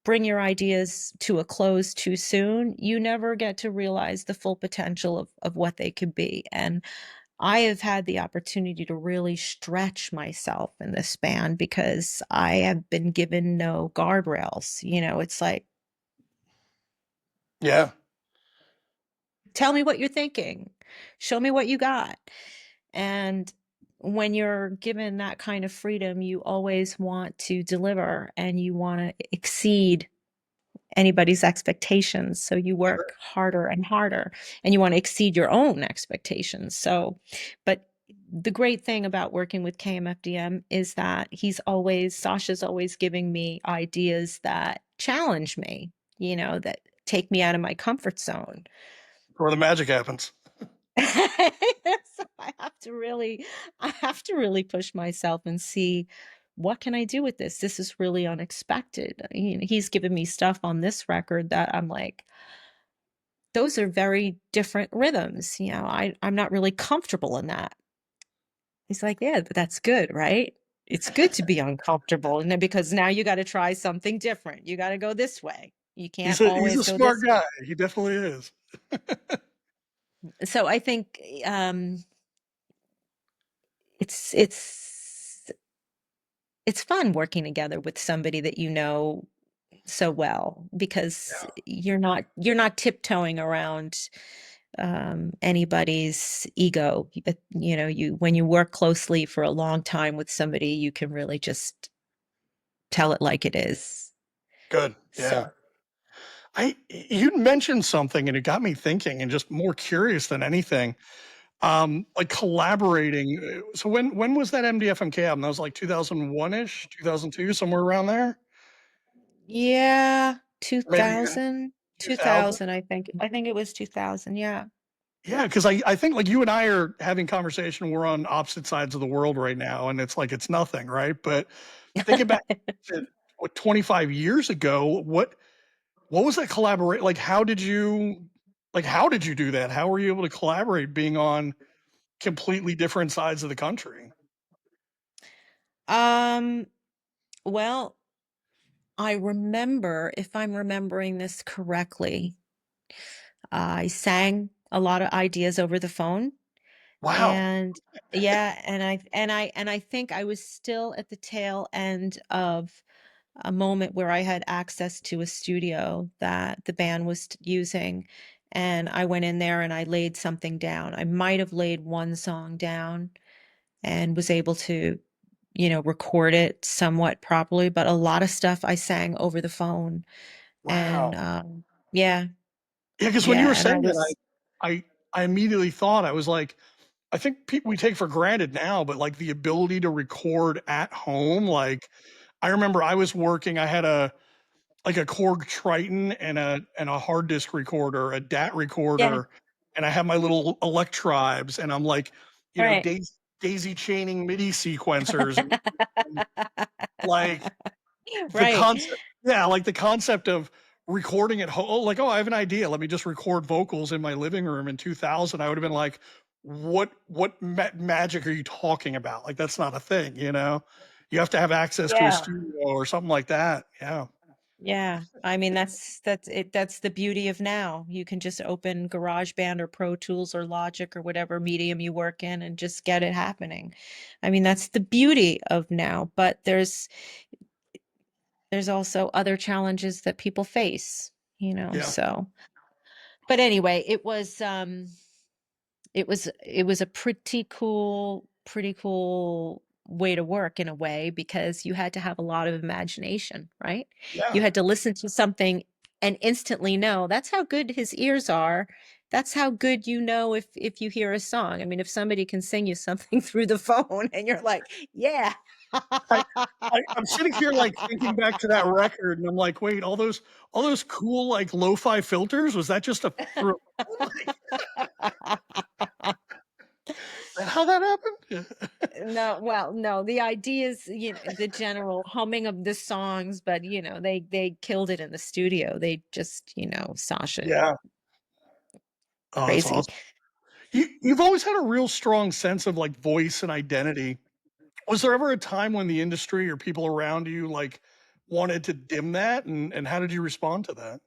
bring your ideas to a close too soon, you never get to realize the full potential of what they could be. And I have had the opportunity to really stretch myself in this band because I have been given no guardrails. It's like, Yeah. tell me what you're thinking, show me what you got. And when you're given that kind of freedom, you always want to deliver and you want to exceed anybody's expectations. So you work harder and harder and you want to exceed your own expectations. But the great thing about working with KMFDM is that Sasha's always giving me ideas that challenge me, that take me out of my comfort zone. Where the magic happens. So I have to really push myself and see what can I do with this? This is really unexpected. He's given me stuff on this record that I'm like, those are very different rhythms. I'm not really comfortable in that. He's like, yeah, but that's good, right? It's good to be uncomfortable. And then because now you got to try something different. You got to go this way. You can't He's always a go smart this way. guy. He definitely is. So I think it's it's fun working together with somebody that you know so well because Yeah. you're not tiptoeing around anybody's ego. You when you work closely for a long time with somebody, you can really just tell it like it is. Good. So Yeah. You mentioned something and it got me thinking and just more curious than anything. Like collaborating. So when was that MDFMK album? That was like 2001-ish, 2002, somewhere around there? yeah, Maybe even 2000, 2000? 2000. I think it was 2000. Yeah. Yeah, because I think like you and I are having conversation, we're on opposite sides of the world right now, and it's like it's nothing, right? But thinking back to what 25 years ago, what was that collaborate like? How did you do that? How were you able to collaborate being on completely different sides of the country? um well, I remember, if I'm remembering this correctly, I sang a lot of ideas over the phone. Wow. And yeah, and I think I was still at the tail end of a moment where I had access to a studio that the band was using. And I went in there and I laid something down. I might have laid one song down and was able to, record it somewhat properly, but a lot of stuff I sang over the phone. And Wow. yeah, Yeah, because when you yeah, were and I saying that, was I immediately thought I was like, I think we take for granted now, but like the ability to record at home, like I remember I was working, I had a like a Korg Triton and a hard disk recorder, a DAT yeah, recorder, and I have my little Electribes, and I'm like, right. daisy chaining MIDI sequencers, and like the Right. concept, yeah, like the concept of recording at home. Oh, like, oh, I have an idea. Let me just record vocals in my living room in 2000. I would have been like, what magic are you talking about? Like, that's not a thing, you know? You have to have access to a Yeah. studio or something like that. Yeah. Yeah. I mean, that's it. That's the beauty of now. You can just open GarageBand or Pro Tools or Logic or whatever medium you work in and just get it happening. I mean, that's the beauty of now, but there's also other challenges that people face, Yeah. so. But anyway, it was a pretty cool way to work in a way, because you had to have a lot of imagination, right? You Yeah. had to listen to something and instantly know. That's how good his ears are. That's how good you know if you hear a song. I mean, if somebody can sing you something through the phone and you're like, yeah. I I'm sitting here, like, thinking back to that record, and I'm like, "Wait, all those cool, like, lo-fi filters, was that just a through a phone? Like, how that happened?" Yeah. No, well, no, the idea is, the general humming of the songs, but they killed it in the studio. They just, Sasha, Yeah. Oh, that's crazy. awesome. You've always had a real strong sense of, like, voice and identity. Was there ever a time when the industry or people around you, like, wanted to dim that, and how did you respond to that?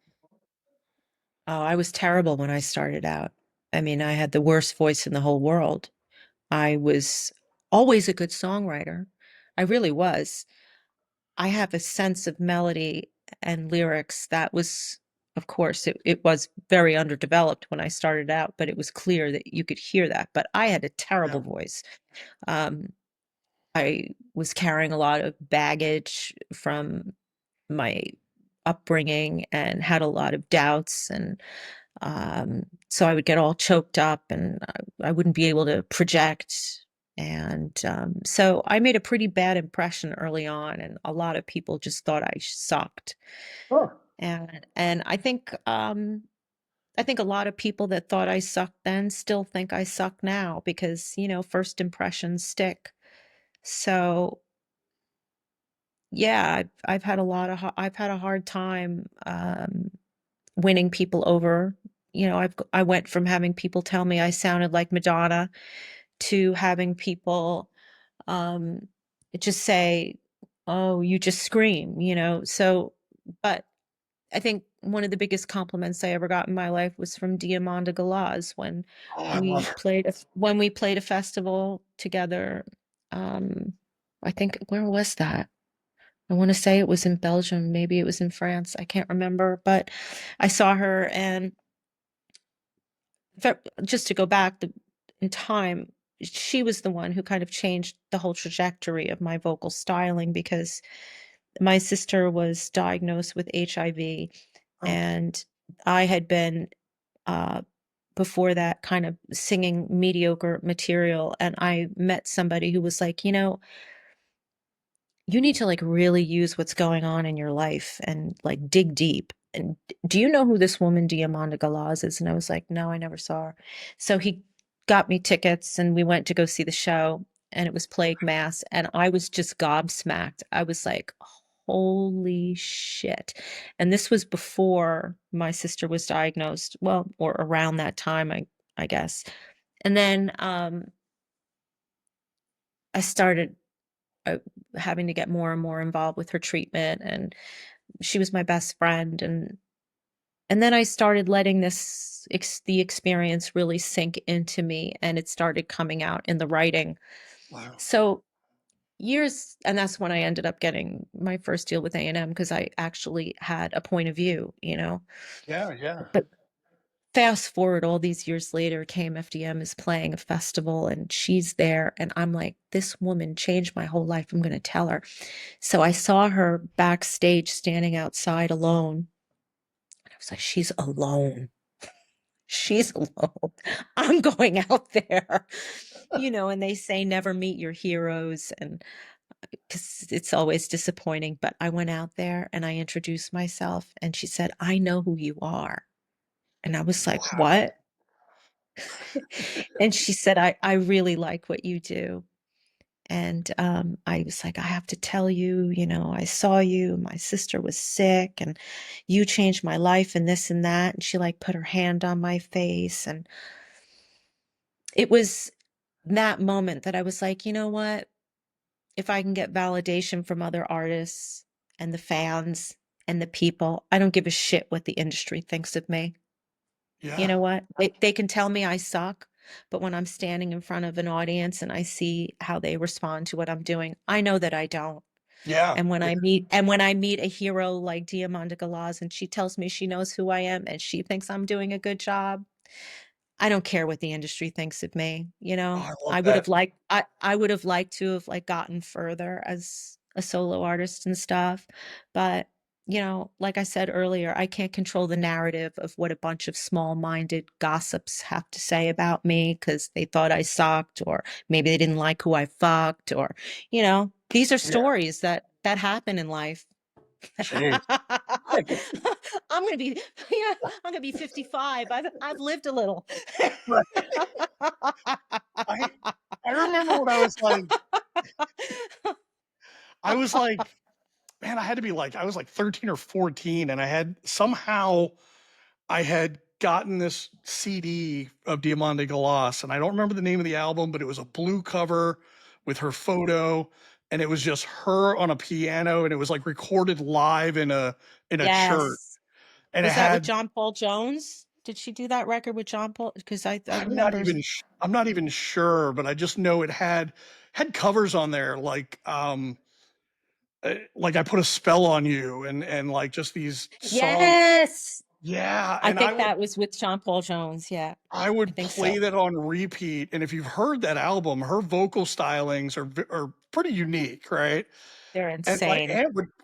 Oh, I was terrible when I started out. I mean, I had the worst voice in the whole world. I was always a good songwriter. I really was. I have a sense of melody and lyrics that was, of course, it was very underdeveloped when I started out, but it was clear that you could hear that. But I had a Yeah. terrible voice. Um, I was carrying a lot of baggage from my upbringing and had a lot of doubts, and so I would get all choked up, and I wouldn't be able to project. And so I made a pretty bad impression early on, and a lot of people just thought I sucked. Huh. And I think a lot of people that thought I sucked then still think I suck now, because first impressions stick. So yeah, I've had a lot of I've had a hard time winning people over. I went from having people tell me I sounded like Madonna to having people um, just say, "Oh, you just scream," So, but I think one of the biggest compliments I ever got in my life was from Diamanda Galaz when Oh, I love her. when we played a festival together. Um, I think, where was that? I want to say it was in Belgium, maybe it was in France. I can't remember, but I saw her, and just to go back in time, she was the one who kind of changed the whole trajectory of my vocal styling, because my sister was diagnosed with HIV, Okay. and I had been uh, before that kind of singing mediocre material, and I met somebody who was like, you need to like really use what's going on in your life and like dig deep. And do you know who this woman Diamanda Galaz is? And I was like, no, I never saw her. So he got me tickets, and we went to go see the show, and it was Plague Mass, and I was just gobsmacked. I was like, holy shit. And this was before my sister was diagnosed, well, or around that time, I guess. And then I started uh, having to get more and more involved with her treatment, and she was my best friend. And then I started letting the experience really sink into me, and it started coming out in the writing. Wow. So years, and that's when I ended up getting my first deal with A&M, because I actually had a point of view. Yeah, yeah. But fast forward all these years later, KMFDM is playing a festival, and she's there, and I'm like, this woman changed my whole life. I'm going to tell her. So I saw her backstage standing outside alone. I was like, she's alone. She's alone. I'm going out there. And they say never meet your heroes, and because it's always disappointing. But I went out there and I introduced myself, and she said, I know who you are. And I was like, Wow. what? And she said, I really like what you do. And I was like, I have to tell you, I saw you. My sister was sick, and you changed my life, and this and that. And she like put her hand on my face. And it was that moment that I was like, you know what? If I can get validation from other artists and the fans and the people, I don't give a shit what the industry thinks of me. You Yeah. know what? They can tell me I suck, but when I'm standing in front of an audience and I see how they respond to what I'm doing, I know that I don't. Yeah. And when I meet a hero like Diamanda Galaz, and she tells me she knows who I am and she thinks I'm doing a good job, I don't care what the industry thinks of me, you Oh, know. I love that. I would have liked to have like gotten further as a solo artist and stuff, but you know, like I said earlier, I can't control the narrative of what a bunch of small-minded gossips have to say about me because they thought I sucked, or maybe they didn't like who I fucked, or you know, these are Yeah. stories that happen in life. Jeez. I'm gonna be, yeah, I'm gonna be 55. I've lived a little. Right. I I remember when I was like, man, I had to be like, I was like 13 or 14, and I had gotten this CD of Diamante Galas, and I don't remember the name of the album, but it was a blue cover with her photo, and it was just her on a piano, and it was like recorded live in a church, Yes. and it Was that with had John Paul Jones? Did she do that record with John Paul? Because I remember. I'm not even sure, but I just know it had covers on there like I Put a Spell on You and like just these songs. Yes. Yeah, I and think that was with John Paul Jones. Yeah, I I would think play so. that on repeat, and if you've heard that album, her vocal stylings are pretty unique, right? They're And insane.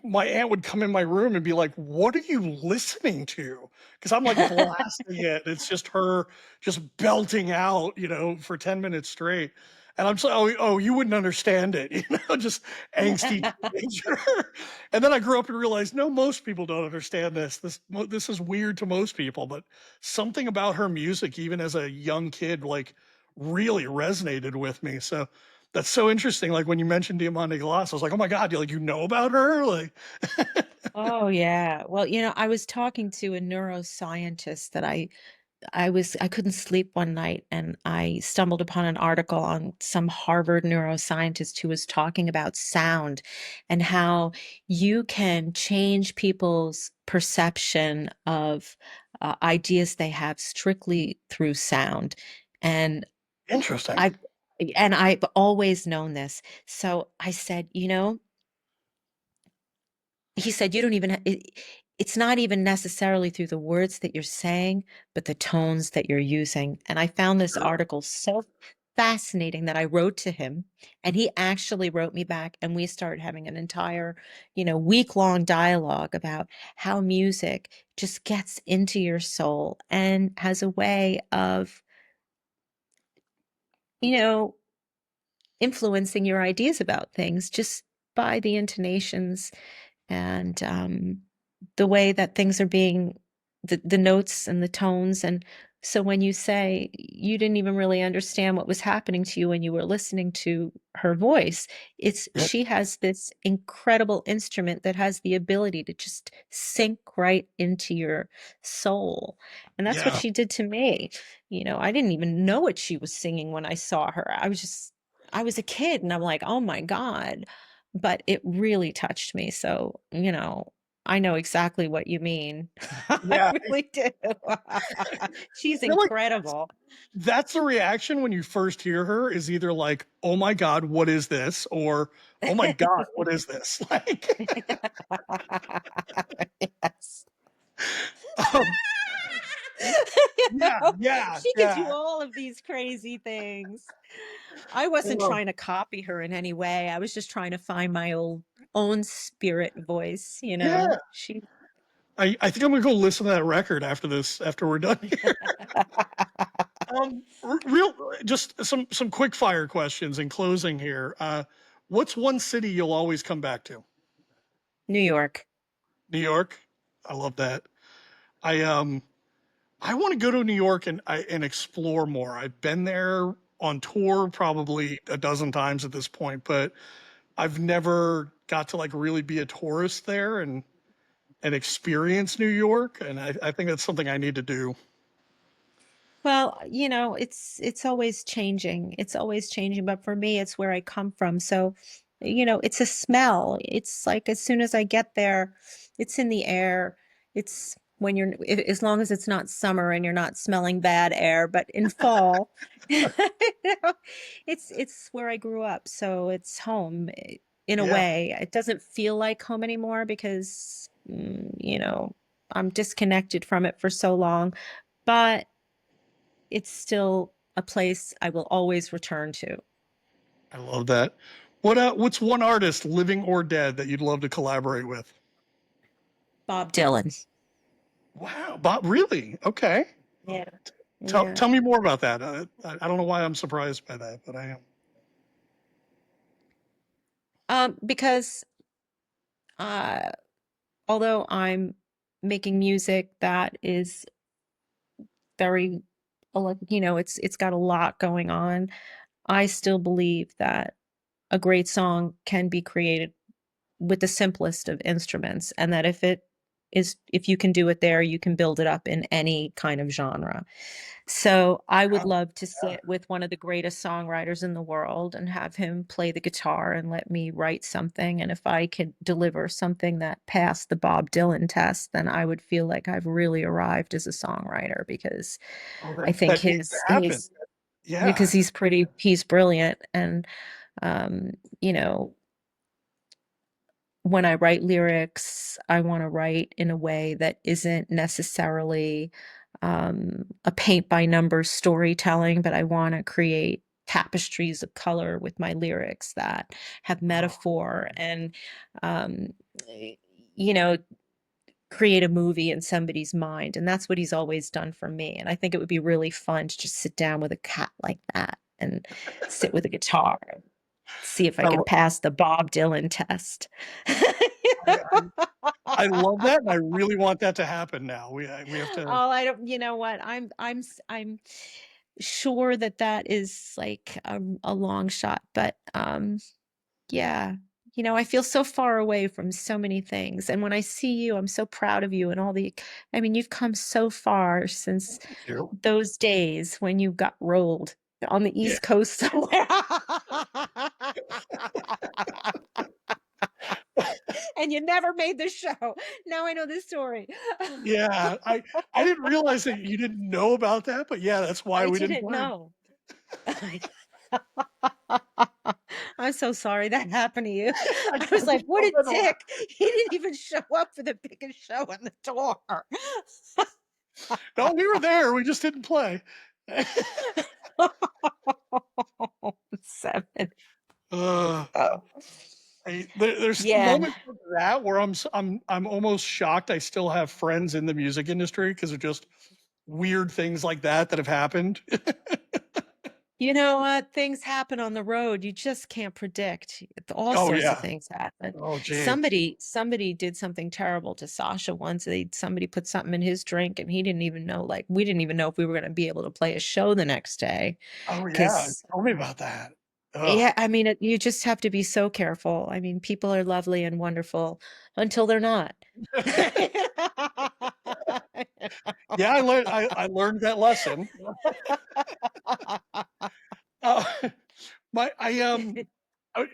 my aunt would come in my room and be like, "What are you listening to?" Because I'm like blasting it. It's just her just belting out, for 10 minutes straight. And I'm so, oh, you wouldn't understand it, just angsty teenager. And then I grew up and realized, no, most people don't understand this. This is weird to most people, but something about her music, even as a young kid, like really resonated with me. So that's so interesting. Like when you mentioned Diamante Glass, I was like, oh my God, you know about her? Like, Oh yeah. Well, you know, I was talking to a neuroscientist that I couldn't sleep one night and I stumbled upon an article on some Harvard neuroscientist who was talking about sound and how you can change people's perception of ideas they have strictly through sound. And interesting. I and I've always known this. So I said, you know, he said, "You don't even it's not even necessarily through the words that you're saying, but the tones that you're using." And I found this Sure. article so fascinating that I wrote to him, and he actually wrote me back, and we started having an entire, you know, week-long dialogue about how music just gets into your soul and has a way of, you know, influencing your ideas about things just by the intonations and the way that things are being, the notes and the tones. And so when you say you didn't even really understand what was happening to you when you were listening to her voice, it's Yeah. she has this incredible instrument that has the ability to just sink right into your soul. And that's what Yeah. she did to me. You know, I didn't even know what she was singing when I saw her. I was a kid and I'm like, oh my God. But it really touched me. So, you know, I know exactly what you mean. I Yeah. really do. She's I feel like incredible. that's the reaction when you first hear her is either like, oh my God, what is this? Or, oh my God, what is this? Like, Yes. um, You yeah, know, yeah, she could do yeah. all of these crazy things. I wasn't Well, trying to copy her in any way. I was just trying to find my own spirit voice, you yeah. know. She I think I'm gonna go listen to that record after we're done here. Real, just some quick fire questions in closing here. What's one city you'll always come back to? New York. New York. I love that. I I want to go to New York and explore more. I've been there on tour probably a dozen times at this point, but I've never got to like really be a tourist there and experience New York. And I think that's something I need to do. Well, you know, it's always changing. It's always changing, but for me, it's where I come from. So, you know, it's a smell. It's like as soon as I get there, it's in the air. It's when as long as it's not summer and you're not smelling bad air, but in fall, you know, it's where I grew up. So it's home in a Yeah. way. It doesn't feel like home anymore because, you know, I'm disconnected from it for so long. But it's still a place I will always return to. I love that. What's one artist, living or dead, that you'd love to collaborate with? Bob Dylan. Wow, Bob, really? Okay. Yeah. Tell Yeah. tell me more about that. I don't know why I'm surprised by that, but I am. Because uh, although I'm making music that is very, it's got a lot going on, I still believe that a great song can be created with the simplest of instruments, and that if you can do it there, you can build it up in any kind of genre. So I would Wow. love to sit with one of the greatest songwriters in the world and have him play the guitar and let me write something. And if I could deliver something that passed the Bob Dylan test, then I would feel like I've really arrived as a songwriter, because Oh, I think that needs to happen. his Yeah. because he's brilliant. And um, you know, when I write lyrics, I want to write in a way that isn't necessarily a paint by numbers storytelling, but I want to create tapestries of color with my lyrics that have Oh, metaphor and, um, you know, create a movie in somebody's mind. And that's what he's always done for me. And I think it would be really fun to just sit down with a cat like that and sit with a guitar, see if I I, could pass the Bob Dylan test. I, I love that, and I really want that to happen now. We have to. Oh, I don't, you know what? I'm sure that that is like a long shot, but yeah. I feel so far away from so many things. And when I see you, I'm so proud of you and I mean, you've come so far since Thank you. those days when you got rolled on the Yeah. East Coast somewhere. And you never made the show. Now I know this story. Yeah. I didn't realize that you didn't know about that, but yeah, that's why I we didn't didn't play. know. I'm so sorry that happened to you. I I was couldn't like, what help a but laugh. dick. He didn't even show up for the biggest show on the tour. No, we were there. We just didn't play. 7. uh, Oh. there's Yeah. moments like that where I'm almost shocked I still have friends in the music industry because of just weird things like that have happened. You know what? Things happen on the road. You just can't predict. All Oh sorts of yeah. things happen. Oh gee. Somebody did something terrible to Sasha once. Somebody put something in his drink and he didn't even know, like we didn't even know if we were going to be able to play a show the next day. Oh yeah. Because Tell me about that. Ugh. yeah, I mean, you just have to be so careful. I mean, people are lovely and wonderful until they're not. Yeah, I learned that lesson. Uh, my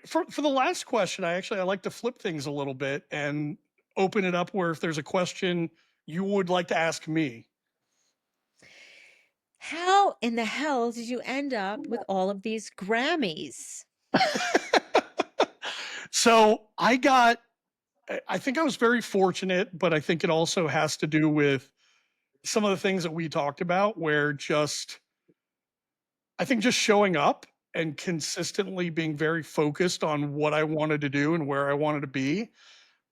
for the last question, I like to flip things a little bit and open it up where if there's a question you would like to ask me. How in the hell did you end up with all of these Grammys? So I think I was very fortunate, but I think it also has to do with some of the things that we talked about where I think just showing up and consistently being very focused on what I wanted to do and where I wanted to be.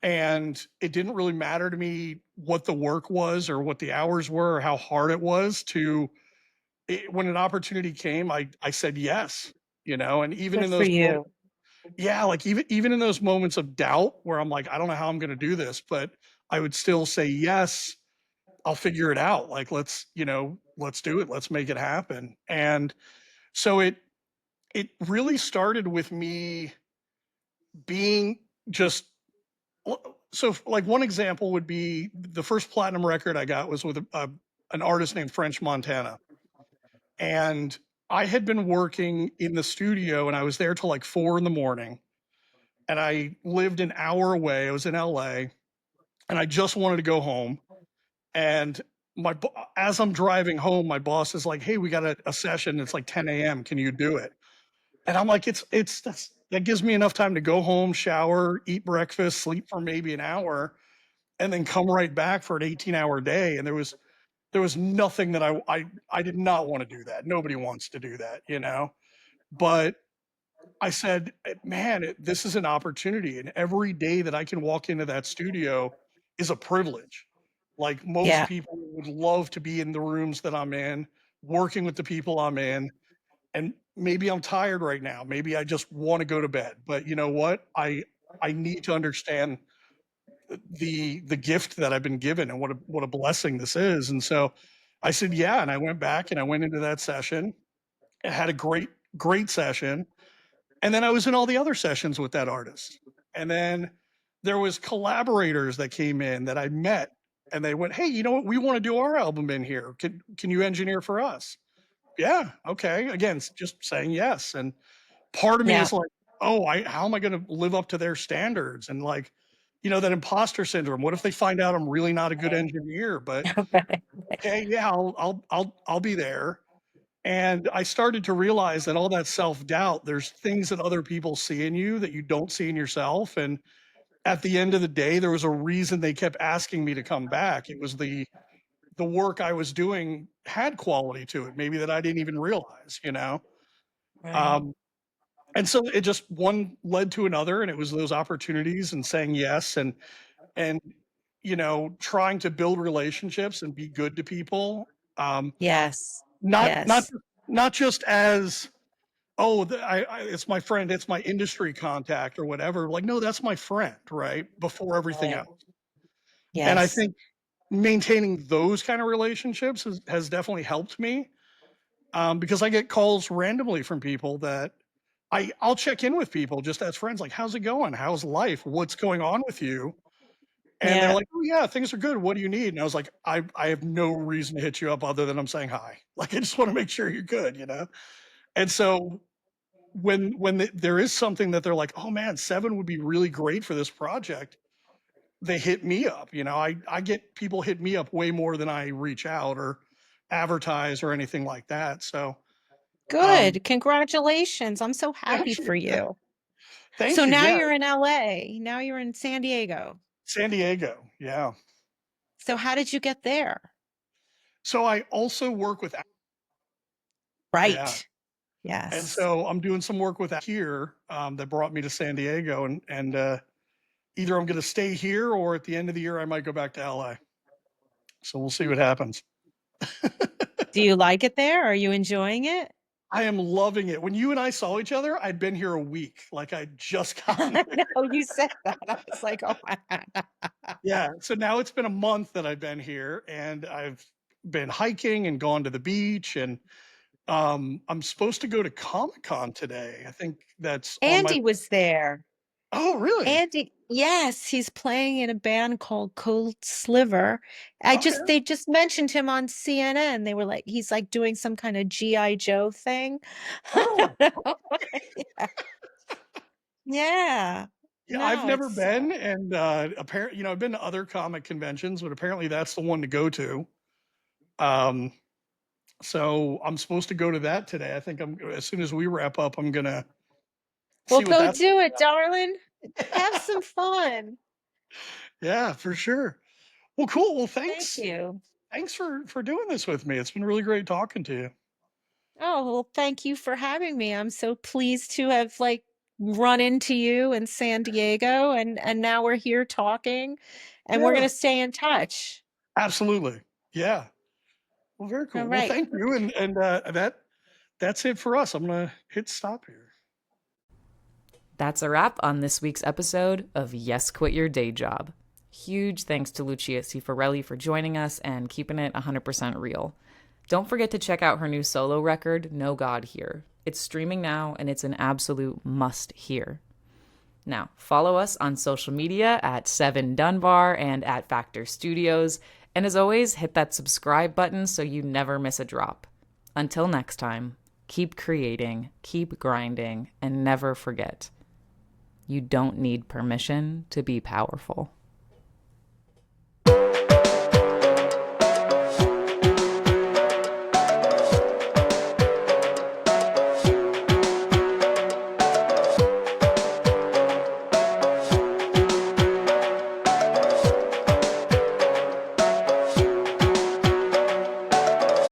And it didn't really matter to me what the work was or what the hours were or how hard it was when an opportunity came, I said yes, and even Good in for those moments, you. yeah, like even in those moments of doubt where I'm like, I don't know how I'm going to do this, but I would still say yes, I'll figure it out. Like, let's do it. Let's make it happen. And so it really started with me being just so like one example would be the first platinum record I got was with an artist named French Montana. And I had been working in the studio and I was there till like 4 in the morning. And I lived an hour away. I was in LA and I just wanted to go home. And as I'm driving home, my boss is like, "Hey, we got a session. It's like 10 a.m. Can you do it?" And I'm like, that gives me enough time to go home, shower, eat breakfast, sleep for maybe an hour, and then come right back for an 18-hour day. And there was nothing that I did not want to do that. Nobody wants to do that, you know? But I said, man, this is an opportunity. And every day that I can walk into that studio is a privilege. Like most Yeah. people would love to be in the rooms that I'm in, working with the people I'm in. And maybe I'm tired right now. Maybe I just want to go to bed. But you know what? I need to understand the gift that I've been given and what a blessing this is. And so I said, yeah. And I went back and I went into that session. I had a great session. And then I was in all the other sessions with that artist. And then there was collaborators that came in that I met and they went, "Hey, you know what? We want to do our album in here. Can you engineer for us?" Yeah, okay. Again, just saying yes. And part of me Yeah. is like, "Oh, how am I going to live up to their standards?" And like, that imposter syndrome. What if they find out I'm really not a good Right. engineer? But Right. okay, yeah, I'll be there. And I started to realize that all that self-doubt, there's things that other people see in you that you don't see in yourself. And at the end of the day, there was a reason they kept asking me to come back. It was the work I was doing had quality to it, maybe that I didn't even realize, you know? Right. Um, and so it just one led to another, and it was those opportunities and saying yes and trying to build relationships and be good to people. Yes. Not not Yes. not just as, oh, it's my friend, it's my industry contact or whatever. Like, no, that's my friend, right? Before everything Right. else. And I Yes. think maintaining those kind of relationships has definitely helped me, because I get calls randomly from people that I'll check in with people just as friends, like, how's it going? How's life? What's going on with you? And they're Yeah. like, oh yeah, things are good. What do you need? And I was like, I have no reason to hit you up other than I'm saying hi. Like, I just want to make sure you're good, you know? And so when there is something that they're like, "Oh man, 7 would be really great for this project," they hit me up, I get people hit me up way more than I reach out or advertise or anything like that, so, um Good. Congratulations. I'm so happy actually, for you. thank So you, now yeah, you're in LA. Now you're in San Diego. San Diego, yeah. So how did you get there? So I also work with yeah, Right. and Yes. so I'm doing some work with here, that brought me to San Diego, and either I'm gonna stay here or at the end of the year, I might go back to LA. So we'll see what happens. Do you like it there? Are you enjoying it? I am loving it. When you and I saw each other, I'd been here a week, like I'd just gotten there. No, you said that. I was like, oh my God. Yeah, so now it's been a month that I've been here, and I've been hiking and gone to the beach, and, I'm supposed to go to Comic-Con today. I think that's on my Andy was there. Oh, really? Andy, yes, he's playing in a band called Cold Sliver. Okay. They just mentioned him on CNN. They were like, he's like doing some kind of GI Joe thing. I Oh, don't know. Yeah. Yeah. yeah, I've No, never it's been, and, apparently, I've been to other comic conventions, but apparently that's the one to go to. Um, so I'm supposed to go to that today. I think as soon as we wrap up, I'm gonna well, see what go that's do it, darling. Have some fun. Yeah, for sure. Well, cool. Well, Thank thanks. you. Thanks for doing this with me. It's been really great talking to you. Oh, well, thank you for having me. I'm so pleased to have like run into you in San Diego and now we're here talking and we're going Yeah, to stay in touch. absolutely. Yeah. Well, very All cool. Well, right. thank you. And that's it for us. I'm gonna hit stop here. That's a wrap on this week's episode of Yes, Quit Your Day Job. Huge thanks to Lucia Cifarelli for joining us and keeping it 100% real. Don't forget to check out her new solo record, No God Here. It's streaming now and it's an absolute must hear. Now, follow us on social media at 7Dunbar and at Factor Studios. And as always, hit that subscribe button so you never miss a drop. Until next time, keep creating, keep grinding, and never forget, you don't need permission to be powerful.